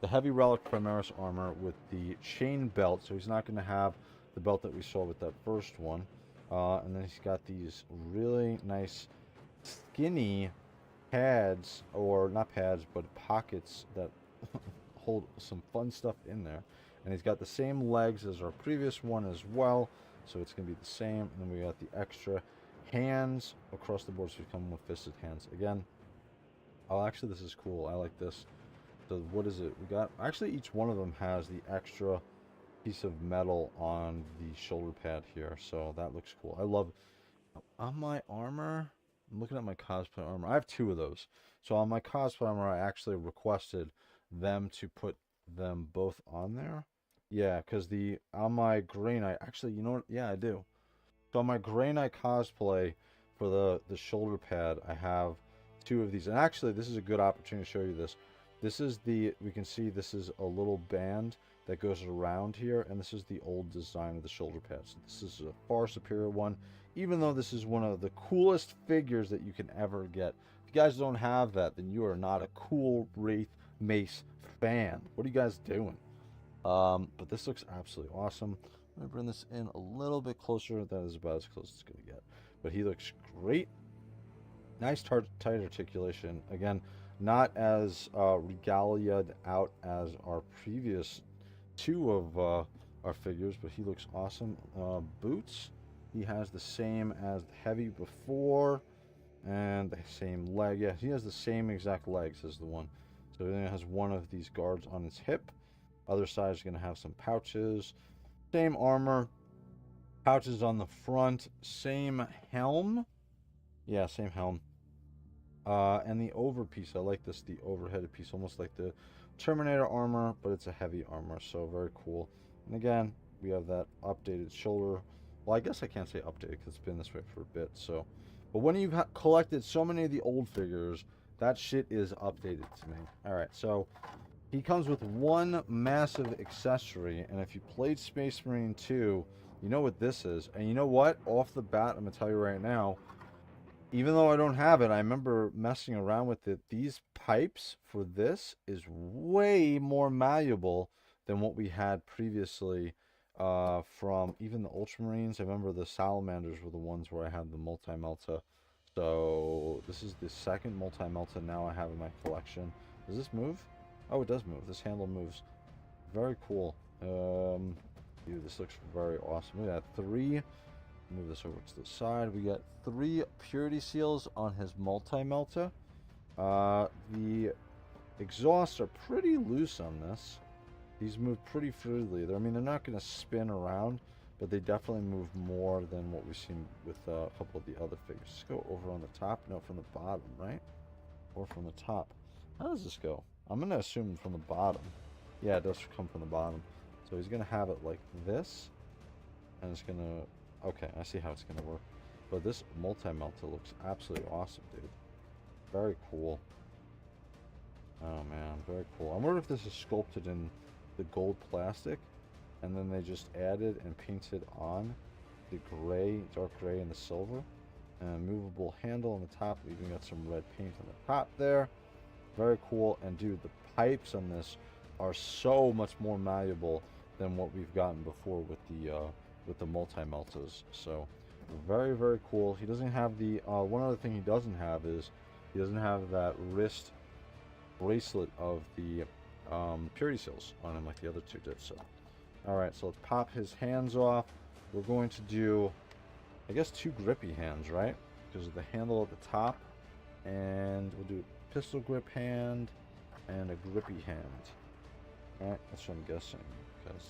The heavy Relic Primus armor with the chain belt. So he's not going to have the belt that we saw with that first one. And then he's got these really nice skinny pads, or not pads, but pockets that hold some fun stuff in there. And he's got the same legs as our previous one as well, so it's going to be the same. And then we got the extra hands across the board, so we come with fisted hands again. Oh, actually, this is cool. I like this. So what is it? We got, actually, each one of them has the extra piece of metal on the shoulder pad here, so that looks cool. I love, on my armor, I'm looking at my cosplay armor. I have 2 of those. So on my cosplay armor, I actually requested them to put them both on there. Yeah, because on my Grey Knight, actually, you know what? Yeah, I do. So on my Grey Knight cosplay, for the shoulder pad, I have 2 of these. And actually, this is a good opportunity to show you this. This is we can see this is a little band that goes around here, and this is the old design of the shoulder pad. So this is a far superior one, even though this is one of the coolest figures that you can ever get. If you guys don't have that, then you are not a cool WraithMace fan. What are you guys doing? But this looks absolutely awesome. I'm going to bring this in a little bit closer. That is about as close as it's going to get. But he looks great. Nice tight articulation. Again, not as regaliaed out as our previous 2 of our figures, but he looks awesome. Boots, he has the same as the heavy before, and the same leg. Yeah, he has the same exact legs as the one. So it has one of these guards on his hip. Other side is going to have some pouches. Same armor. Pouches on the front. Same helm. Yeah, same helm. And the over piece, I like this, the overheaded piece, almost like the Terminator armor, but it's a heavy armor, so very cool. And again, we have that updated shoulder. Well, I guess I can't say updated because it's been this way for a bit, so. But when you've collected so many of the old figures, that shit is updated to me. Alright, so he comes with one massive accessory, and if you played Space Marine 2, you know what this is. And you know what? Off the bat, I'm going to tell you right now, even though I don't have it, I remember messing around with it. These pipes for this is way more malleable than what we had previously from even the Ultramarines. I remember the Salamanders were the ones where I had the multi-melta. So this is the second multi-melta now I have in my collection. Does this move? Oh, it does move. This handle moves. Very cool. Dude, this looks very awesome. We got 3... Move this over to the side. We got 3 purity seals on his multi-melta. The exhausts are pretty loose on this. These move pretty freely. I mean, they're not going to spin around, but they definitely move more than what we've seen with a couple of the other figures. Let's go over on the top. No, from the bottom, right? Or from the top. How does this go? I'm going to assume from the bottom. Yeah, it does come from the bottom. So he's going to have it like this. And it's going to... Okay, I see how it's going to work. But this multi-melta looks absolutely awesome, dude. Very cool. Oh, man, very cool. I wonder if this is sculpted in the gold plastic, and then they just added and painted on the gray, dark gray, and the silver. And movable handle on the top. We even got some red paint on the top there. Very cool. And, dude, the pipes on this are so much more malleable than what we've gotten before with the multi-meltas. So very, very cool. He doesn't have the one other thing he doesn't have is he doesn't have that wrist bracelet of the purity seals on him like the other 2 did. So alright, so let's pop his hands off. We're going to do, I guess, 2 grippy hands, right? Because of the handle at the top. And we'll do a pistol grip hand and a grippy hand. Alright, that's what I'm guessing. Because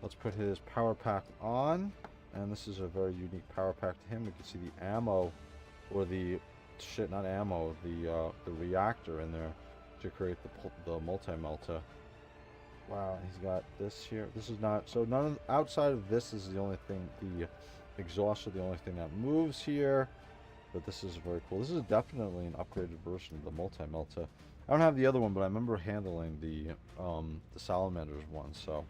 let's put his power pack on, and this is a very unique power pack to him. We can see the ammo, or the shit, not ammo, the reactor in there to create the multi-melta. Wow, he's got this here. This is not, so none of, outside of this is the only thing, the exhaust are the only thing that moves here, but this is very cool. This is definitely an upgraded version of the multi-melta. I don't have the other one, but I remember handling the Salamanders one, so...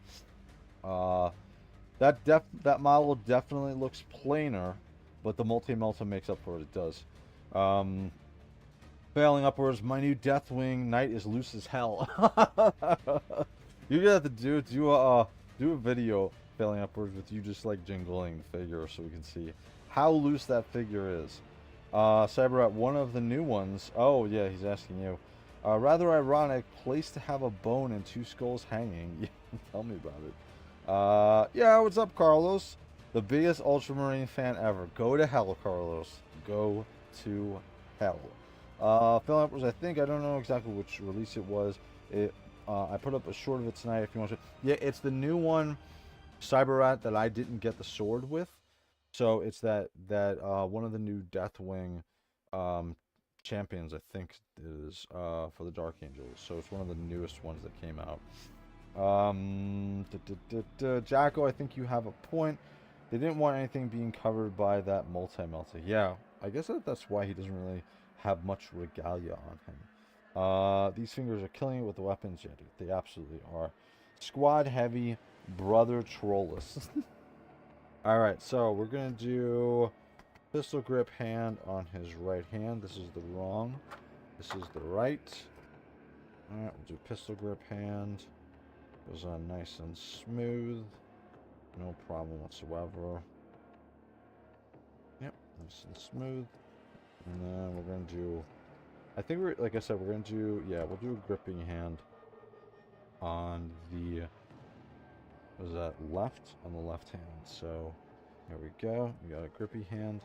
that model definitely looks plainer, but the multi-melta makes up for it. It does. Failing upwards, my new Deathwing Knight is loose as hell. You're gonna have to do a video failing upwards with you just like jingling the figure so we can see how loose that figure is. Cyberrat, one of the new ones. Oh yeah, he's asking you. Rather ironic place to have a bone and 2 skulls hanging. Tell me about it. Yeah, what's up, Carlos? The biggest Ultramarine fan ever. Go to hell, Carlos. Go to hell. Failing upwards, I don't know exactly which release it was. I put up a short of it tonight if you want to. Yeah, it's the new one, Cyberrat, that I didn't get the sword with. So it's that one of the new Deathwing champions, I think it is, for the Dark Angels. So it's one of the newest ones that came out. Jacko, I think you have a point. They didn't want anything being covered by that multi-melter. Yeah, I guess that's why he doesn't really have much regalia on him. These fingers are killing it with the weapons. Yeah, dude, they absolutely are. Squad heavy, brother Trollus. Alright, so we're going to do pistol grip hand on his right hand. This is the wrong. This is the right. Alright, we'll do pistol grip hand. Goes on nice and smooth. No problem whatsoever. Yep, nice and smooth. And then we're going to do... I think we're, like I said, we're going to do... Yeah, we'll do a gripping hand on the... What is that? Left? On the left hand. So, there we go. We got a grippy hand.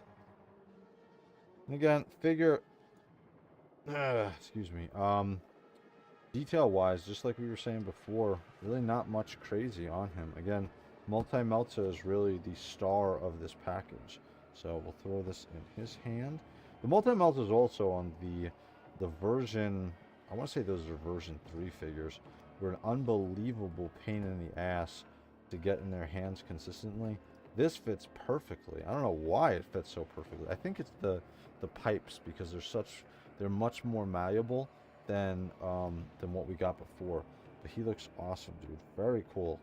And again, figure... excuse me. Detail-wise, just like we were saying before, really not much crazy on him. Again, Multi-Melta is really the star of this package. So, we'll throw this in his hand. The Multi-Melta is also on the version... I want to say those are version 3 figures. Were an unbelievable pain in the ass to get in their hands consistently. This fits perfectly. I don't know why it fits so perfectly. I think it's the pipes, because they're much more malleable than what we got before. But he looks awesome, dude. Very cool.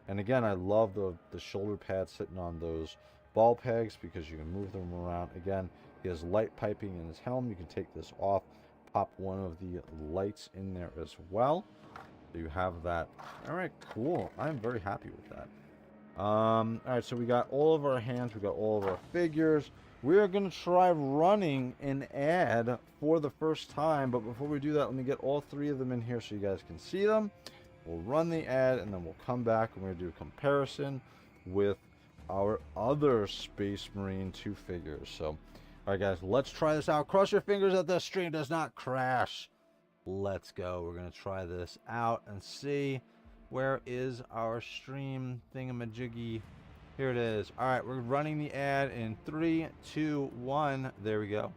And again, I love the shoulder pads sitting on those ball pegs because you can move them around. Again, he has light piping in his helm. You can take this off, pop one of the lights in there as well. So you have that. All right, cool. I'm very happy with that. All right, so we got all of our hands. We got all of our figures. We are going to try running an ad for the first time. But before we do that, let me get all 3 of them in here so you guys can see them. We'll run the ad, and then we'll come back and we're going to do a comparison with our other Space Marine 2 figures. So, all right, guys, let's try this out. Cross your fingers that the stream does not crash. Let's go. We're going to try this out and see. Where is our stream thingamajiggy? Here it is. All right, we're running the ad in 3, 2, 1. There we go.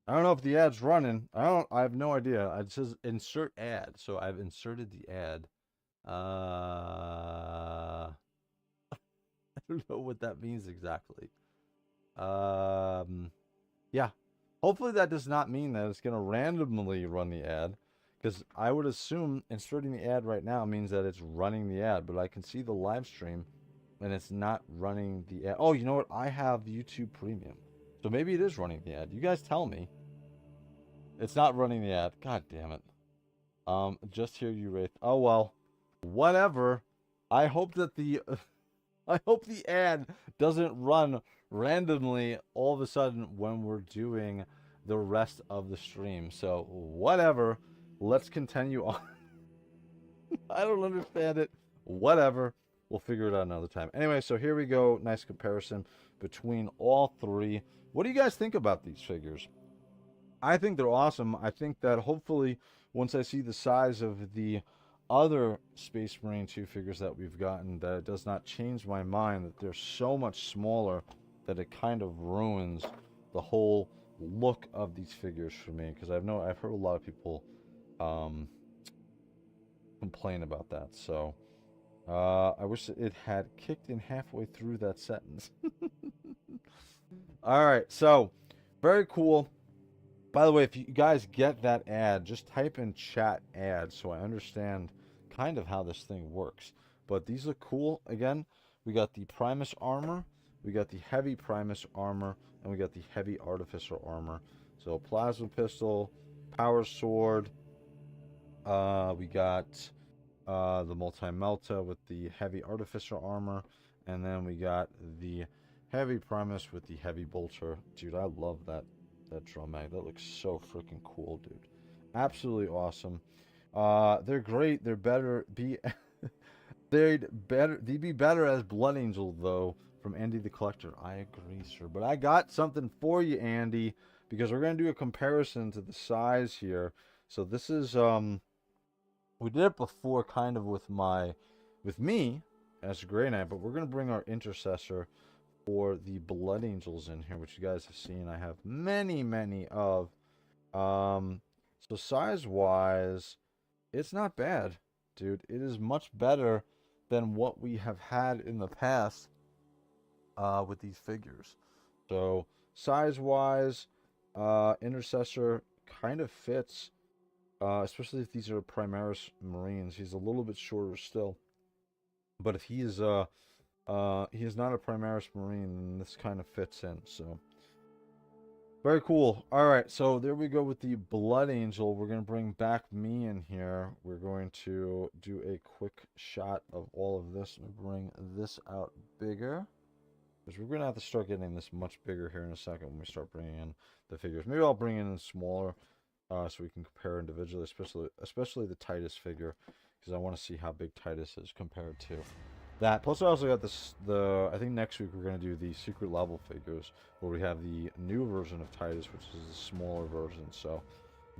I don't know if the ad's running. I have no idea. It says insert ad, so I've inserted the ad. I don't know what that means exactly. Yeah. Hopefully that does not mean that it's going to randomly run the ad, because I would assume inserting the ad right now means that it's running the ad, but I can see the live stream and it's not running the ad. Oh, you know what? I have YouTube Premium, so maybe it is running the ad. You guys tell me. It's not running the ad. God damn it. Just hear you, Wraith. Oh, well. Whatever. I hope that the... I hope the ad doesn't run randomly all of a sudden when we're doing the rest of the stream. So, whatever. Let's continue on. I don't understand it. Whatever. We'll figure it out another time. Anyway, so here we go. Nice comparison between all 3. What do you guys think about these figures? I think they're awesome. I think that hopefully once I see the size of the other Space Marine 2 figures that we've gotten, that it does not change my mind that they're so much smaller that it kind of ruins the whole look of these figures for me, because I've heard a lot of people complain about that. So I wish it had kicked in halfway through that sentence. All right, so very cool. By the way, if you guys get that ad, just type in chat ad so I understand kind of how this thing works. But these look cool. Again, we got the Primus armor, we got the heavy Primus armor, and we got the heavy Artificer armor. So plasma pistol, power sword. We got the multi-melta with the heavy artificer armor, and then we got the heavy Primus with the heavy bolter. Dude, I love that drum mag. That looks so freaking cool, dude. Absolutely awesome. They're great. They're better. They'd be better as Blood Angel though, from Andy the Collector. I agree, sir. But I got something for you, Andy, because we're gonna do a comparison to the size here. So this is we did it before, kind of with me as a Grey Knight, but we're gonna bring our intercessor for the Blood Angels in here, which you guys have seen. I have many of. So size wise, it's not bad, dude. It is much better than what we have had in the past with these figures. So size wise, intercessor kind of fits, especially if these are Primaris Marines. He's a little bit shorter still, but if he is not a Primaris Marine, then this kind of fits in. So very cool. All right, so there we go with the Blood Angel. We're going to bring back me in here. We're going to do a quick shot of all of this. Let me bring this out bigger, because we're going to have to start getting this much bigger here in a second when we start bringing in the figures. Maybe I'll bring in smaller so we can compare individually, especially the Titus figure, because I want to see how big Titus is compared to that. Plus, I also got this. I think next week we're going to do the secret level figures, where we have the new version of Titus, which is a smaller version. So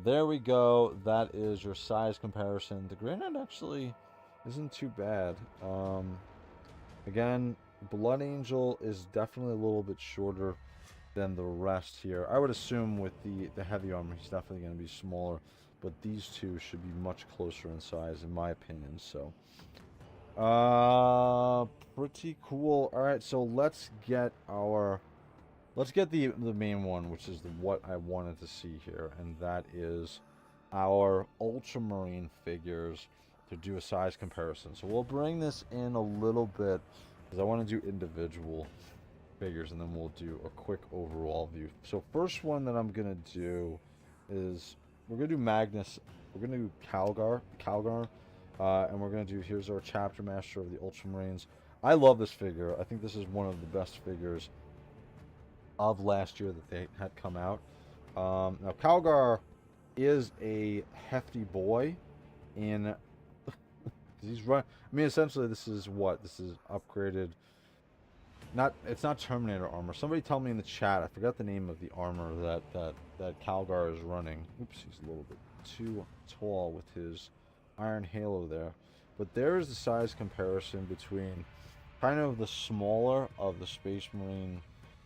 there we go. That is your size comparison. The Grey Knight actually isn't too bad. Again, Blood Angel is definitely a little bit shorter than the rest here. I would assume with the heavy armor, he's definitely going to be smaller, but these two should be much closer in size, in my opinion. So pretty cool. All right, so let's get the main one, which is what I wanted to see here, and that is our Ultramarine figures, to do a size comparison. So we'll bring this in a little bit, because I want to do individual figures, and then we'll do a quick overall view. So first one that I'm gonna do is, we're gonna do Magnus. We're gonna do Calgar, and we're going to do, here's our chapter master of the Ultramarines. I love this figure. I think this is one of the best figures of last year that they had come out. Now, Calgar is a hefty boy in... he's run. I mean, essentially, this is what? This is upgraded... It's not Terminator armor. Somebody tell me in the chat. I forgot the name of the armor that Calgar is running. Oops, he's a little bit too tall with his Iron Halo there. But there is the size comparison between kind of the smaller of the Space Marine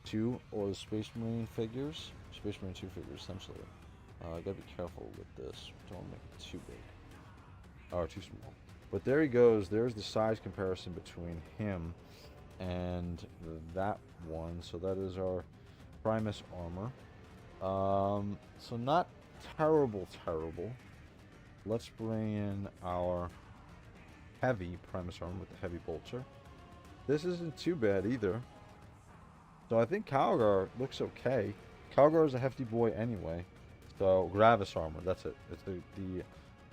2 or the Space Marine figures. Space Marine 2 figures, essentially. I gotta be careful with this. Don't make it too big. Or too small. But there he goes. There's the size comparison between him and that one. So that is our Primus armor. So not terrible. Let's bring in our heavy Primus armor with the heavy bolter. This isn't too bad either. So I think Calgar looks okay. Calgar is a hefty boy anyway. So Gravis armor, that's it. It's the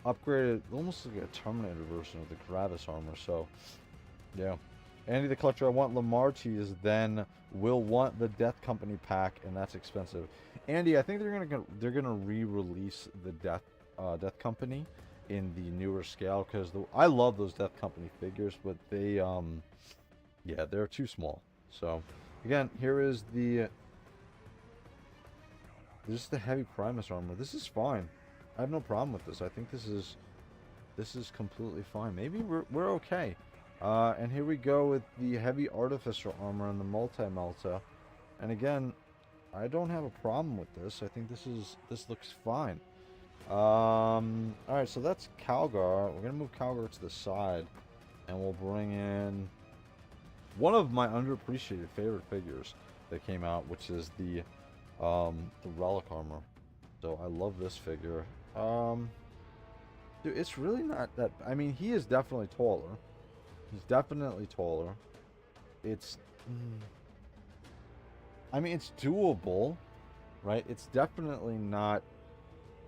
upgraded, almost like a Terminator version of the Gravis armor. So yeah. Andy the Collector, I want Lamarties, then we'll want the Death Company pack, and that's expensive. Andy, I think they're gonna re-release the Death Company in the newer scale, because I love those Death Company figures, but they yeah, they're too small. So again, here is this is the heavy Primus armor. This is fine. I have no problem with this. I think this is completely fine. Maybe we're okay. And here we go with the heavy Artificer armor and the multi-melta. And again, I don't have a problem with this. I think this looks fine. Alright, so that's Calgar. We're gonna move Calgar to the side, and we'll bring in one of my underappreciated favorite figures that came out, which is the Relic armor. So I love this figure. Dude, it's really not that... I mean, he is definitely taller. He's definitely taller. It's... I mean, it's doable, right? It's definitely not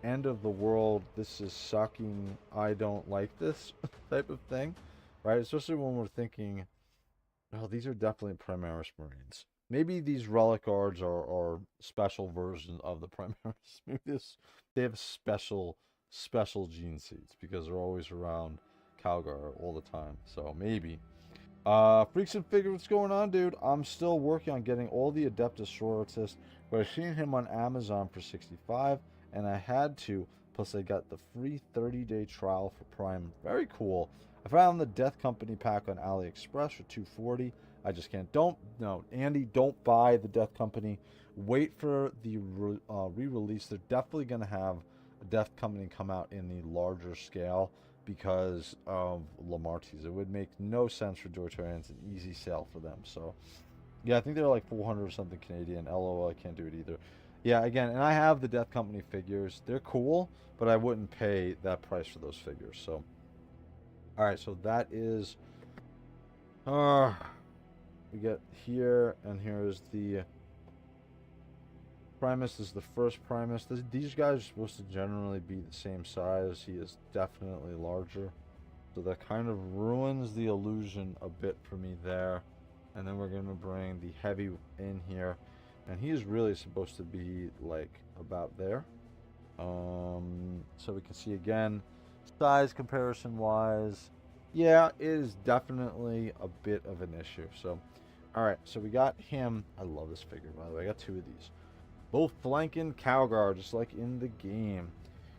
end of the world, this is sucking, I don't like this type of thing, right? Especially when we're thinking, oh, these are definitely Primaris Marines. Maybe these Relic Guards are special versions of the Primaris. Maybe they have special gene seeds because they're always around Calgar all the time. So maybe. Freaks and Figure, what's going on, dude? I'm still working on getting all the Adeptus Sororitas, but I've seen him on Amazon for 65, and I had to. Plus, I got the free 30-day trial for Prime. Very cool. I found the Death Company pack on AliExpress for 240. I just can't. No, Andy, don't buy the Death Company. Wait for the re-release. They're definitely gonna have a Death Company come out in the larger scale because of Lamartie's. It would make no sense for JOYTOY, and it's an easy sale for them. So, yeah, I think they're like 400 or something Canadian. LOL, I can't do it either. Yeah, again, and I have the Death Company figures. They're cool, but I wouldn't pay that price for those figures. So, all right, so that is, we get here, and here's the Primus. Is the first Primus. These guys are supposed to generally be the same size. He is definitely larger. So that kind of ruins the illusion a bit for me there. And then we're going to bring the heavy in here. And he is really supposed to be like about there. So we can see again, size comparison wise. Yeah, it is definitely a bit of an issue. So, all right, so we got him. I love this figure, by the way. I got two of these. Both flanking Calgar, just like in the game.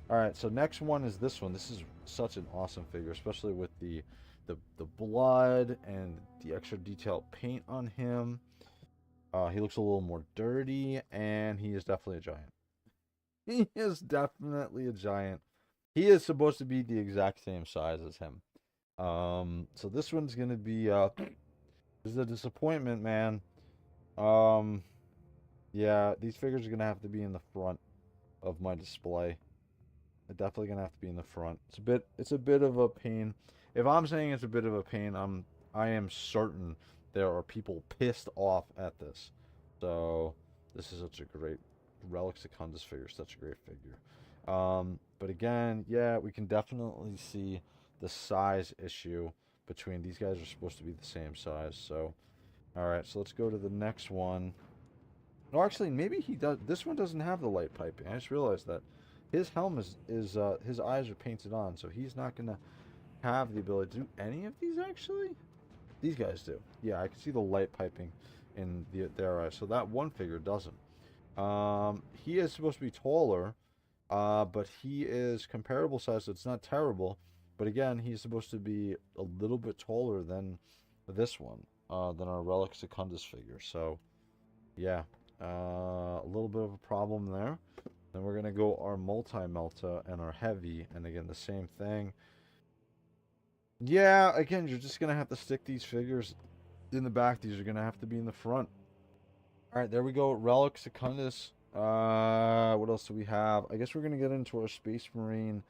Alright, so next one is this one. This is such an awesome figure, especially with the blood and the extra detailed paint on him. He looks a little more dirty, and he is definitely a giant. He is definitely a giant. He is supposed to be the exact same size as him. So this one's going to be, this is a disappointment, man. Yeah, these figures are going to have to be in the front of my display. They're definitely going to have to be in the front. It's a bit of a pain. If I'm saying it's a bit of a pain, I am certain there are people pissed off at this. So, this is such a great Relic Secundus figure, such a great figure. But again, yeah, we can definitely see the size issue between these guys are supposed to be the same size. So, all right, so let's go to the next one. No, actually, maybe he does. This one doesn't have the light piping. I just realized that his helm is his eyes are painted on, so he's not gonna have the ability to do any of these. Actually, these guys do. Yeah, I can see the light piping in their eyes. So that one figure doesn't. He is supposed to be taller, but he is comparable size, so it's not terrible. But again, he's supposed to be a little bit taller than this one, than our Relic Secundus figure. So, yeah. A little bit of a problem there. Then we're going to go our multi-melta and our heavy. And again, the same thing. Yeah, again, you're just going to have to stick these figures in the back. These are going to have to be in the front. All right, there we go. Relic Secundus. What else do we have? I guess we're going to get into our Space Marine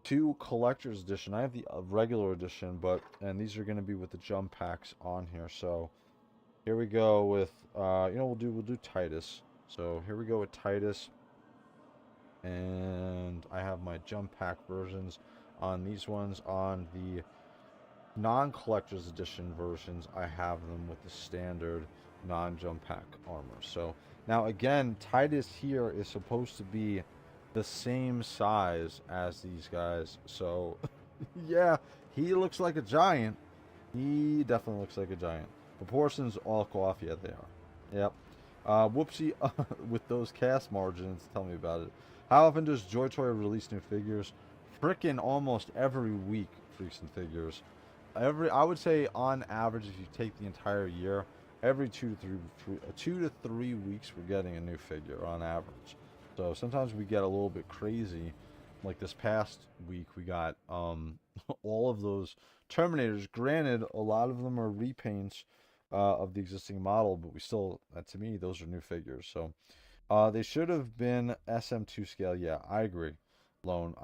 2 Collector's Edition. I have the regular edition, and these are going to be with the jump packs on here. So, here we go with, we'll do Titus. So here we go with Titus. And I have my jump pack versions on these ones. On the non-collector's edition versions, I have them with the standard non-jump pack armor. So now again, Titus here is supposed to be the same size as these guys. So yeah, he looks like a giant. He definitely looks like a giant. Proportions all off, yeah, they are. Yep. Whoopsie, with those cast margins, tell me about it. How often does JOYTOY release new figures? Frickin' almost every week, Freaks and Figures. I would say on average, if you take the entire year, every 2 to 3 weeks, we're getting a new figure on average. So sometimes we get a little bit crazy. Like this past week, we got all of those Terminators. Granted, a lot of them are repaints of the existing model, but we still, to me, those are new figures. So they should have been SM2 scale. Yeah, I agree, Lone.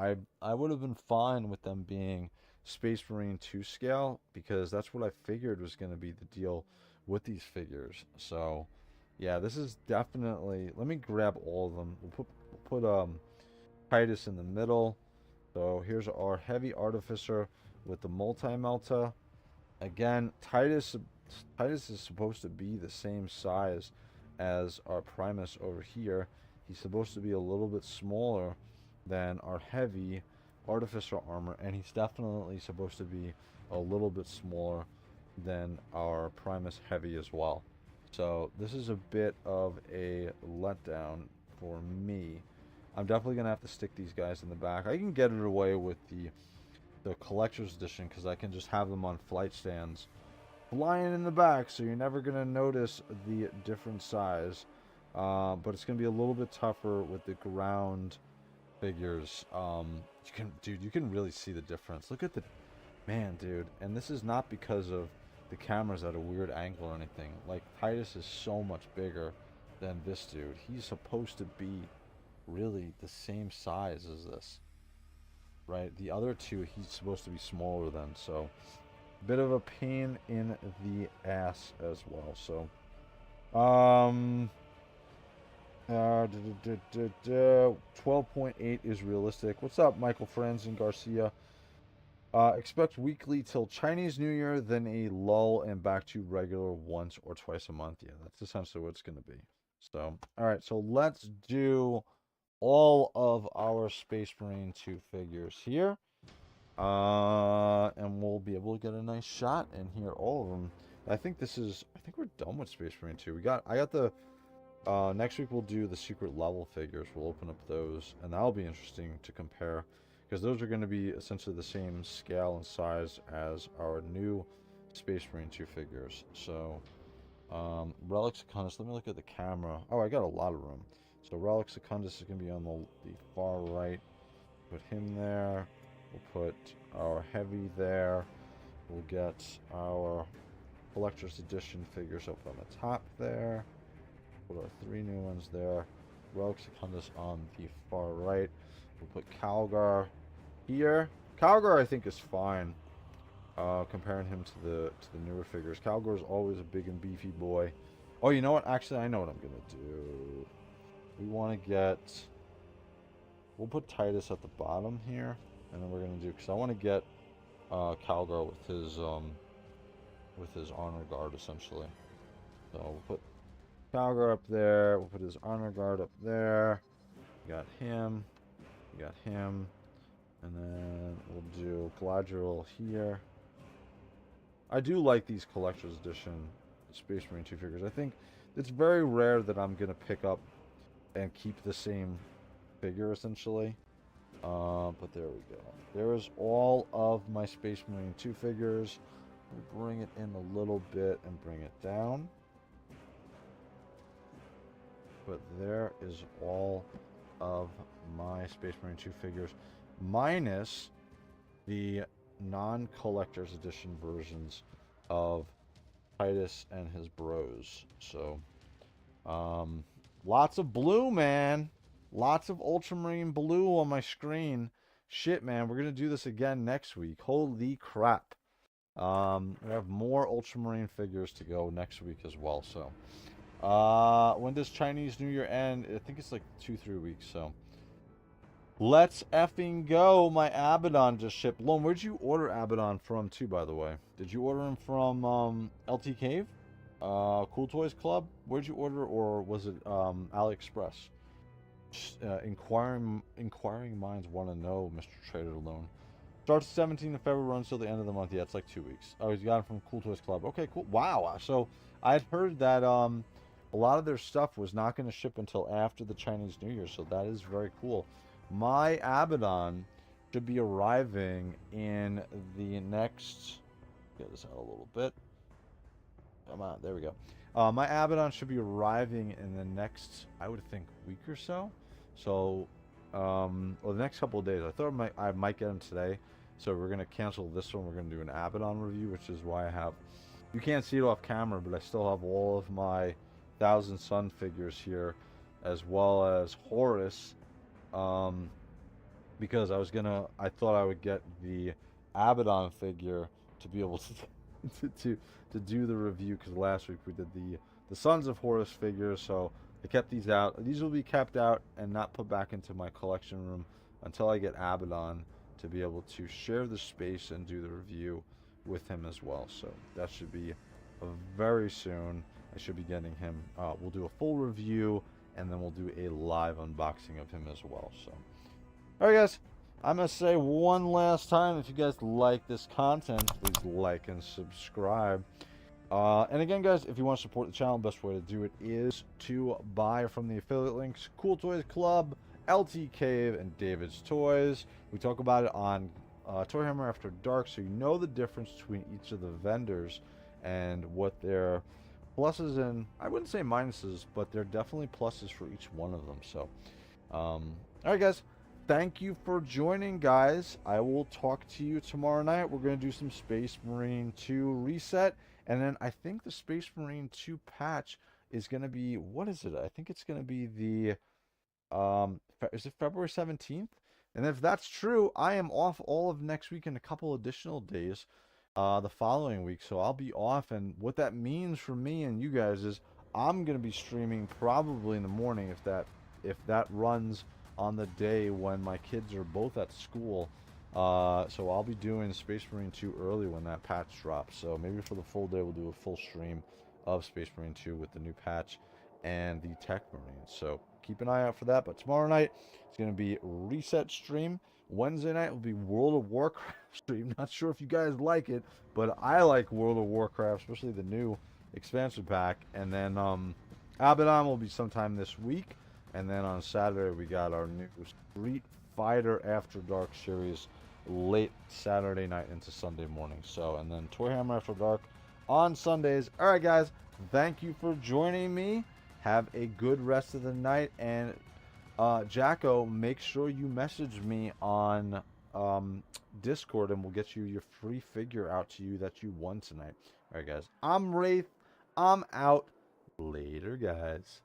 I would have been fine with them being Space Marine 2 scale, because that's what I figured was going to be the deal with these figures. So yeah, this is definitely, let me grab all of them. We'll put Titus in the middle. So here's our heavy Artificer with the multi-melta. Again, Titus is supposed to be the same size as our Primus over here. He's supposed to be a little bit smaller than our heavy Artificer armor, and he's definitely supposed to be a little bit smaller than our Primus heavy as well. So this is a bit of a letdown for me. I'm definitely gonna have to stick these guys in the back. I can get it away with the collector's edition because I can just have them on flight stands flying in the back, so you're never gonna notice the different size. But it's gonna be a little bit tougher with the ground figures. You can really see the difference. Look at the man, dude. And this is not because of the camera's at a weird angle or anything. Like, Titus is so much bigger than this dude. He's supposed to be really the same size as this, right? The other two he's supposed to be smaller than, so bit of a pain in the ass as well. So 12.8 is realistic. What's up, Michael Friends and Garcia? Expect weekly till Chinese New Year, then a lull and back to regular once or twice a month. Yeah, that's essentially what it's going to be. So, all right, so let's do all of our Space Marine 2 figures here. And we'll be able to get a nice shot in here, all of them. I think we're done with Space Marine 2. I got the, next week we'll do the secret level figures. We'll open up those, and that'll be interesting to compare, because those are going to be essentially the same scale and size as our new Space Marine 2 figures. So, Relic Secundus, let me look at the camera. Oh, I got a lot of room. So Relic Secundus is going to be on the far right. Put him there. We'll put our heavy there. We'll get our collector's edition figures up on the top there. Put our 3 new ones there. Relic Secundus on the far right. We'll put Calgar here. Calgar, I think, is fine. Comparing him to the newer figures. Calgar is always a big and beefy boy. Oh, you know what? Actually, I know what I'm gonna do. We want to get. We'll put Titus at the bottom here, and then we're gonna do, because I want to get Calgar with his honor guard essentially. So we'll put Calgar up there. We'll put his honor guard up there. We got him. We got him. And then we'll do Galadriel here. I do like these collector's edition Space Marine 2 figures. I think it's very rare that I'm going to pick up and keep the same figure, essentially. But there we go. There is all of my Space Marine 2 figures. We'll bring it in a little bit and bring it down. But there is all of my Space Marine 2 figures, minus the non-collector's edition versions of Titus and his bros. So, lots of blue, man. Lots of Ultramarine blue on my screen. Shit, man. We're going to do this again next week. Holy crap. We have more Ultramarine figures to go next week as well. So, when does Chinese New Year end? I think it's like 2-3 weeks. So, let's effing go. My Abaddon just shipped. Lone, where'd you order Abaddon from too, by the way? Did you order him from LT Cave? Cool Toys Club? Where'd you order, or was it AliExpress? Inquiring minds want to know, Mr. Trader Lone. Starts 17th of February, runs till the end of the month. Yeah, it's like 2 weeks. Oh, he's got it from Cool Toys Club. Okay, cool. Wow. So I'd heard that a lot of their stuff was not going to ship until after the Chinese New Year, so that is very cool. My Abaddon should be arriving in the next... Get this out a little bit. Come on, there we go. My Abaddon should be arriving in the next, I would think, week or so. So, or the next couple of days. I thought I might get him today. So we're going to cancel this one. We're going to do an Abaddon review, which is why I have... You can't see it off camera, but I still have all of my Thousand Sun figures here, as well as Horus. Because I thought I would get the Abaddon figure to be able to do the review, because last week we did the Sons of Horus figures, so I kept these out. These will be kept out and not put back into my collection room until I get Abaddon to be able to share the space and do the review with him as well. So that should be very soon. I should be getting him. We'll do a full review, and then we'll do a live unboxing of him as well. So, all right, guys. I'm going to say one last time, if you guys like this content, please like and subscribe. And again, guys, if you want to support the channel, the best way to do it is to buy from the affiliate links, Cool Toys Club, LT Cave, and David's Toys. We talk about it on Toyhammer After Dark, so you know the difference between each of the vendors and what their pluses and, I wouldn't say minuses, but they're definitely pluses for each one of them. So, all right, guys. Thank you for joining, guys. I will talk to you tomorrow night. We're going to do some Space Marine 2 reset. And then I think the Space Marine 2 patch is going to be, what is it? I think it's going to be the, is it February 17th? And if that's true, I am off all of next week and a couple additional days the following week. So I'll be off. And what that means for me and you guys is I'm going to be streaming probably in the morning if that runs on the day when my kids are both at school. So I'll be doing Space Marine 2 early when that patch drops. So maybe for the full day we'll do a full stream of Space Marine 2 with the new patch and the Tech Marines. So keep an eye out for that. But tomorrow night it's going to be reset stream. Wednesday night will be World of Warcraft stream. Not sure if you guys like it, but I like World of Warcraft, especially the new expansion pack. And then Abaddon will be sometime this week. And then on Saturday, we got our new Street Fighter After Dark series late Saturday night into Sunday morning. So, and then Toyhammer After Dark on Sundays. All right, guys. Thank you for joining me. Have a good rest of the night. And Jacko, make sure you message me on Discord, and we'll get you your free figure out to you that you won tonight. All right, guys. I'm Wraith. I'm out. Later, guys.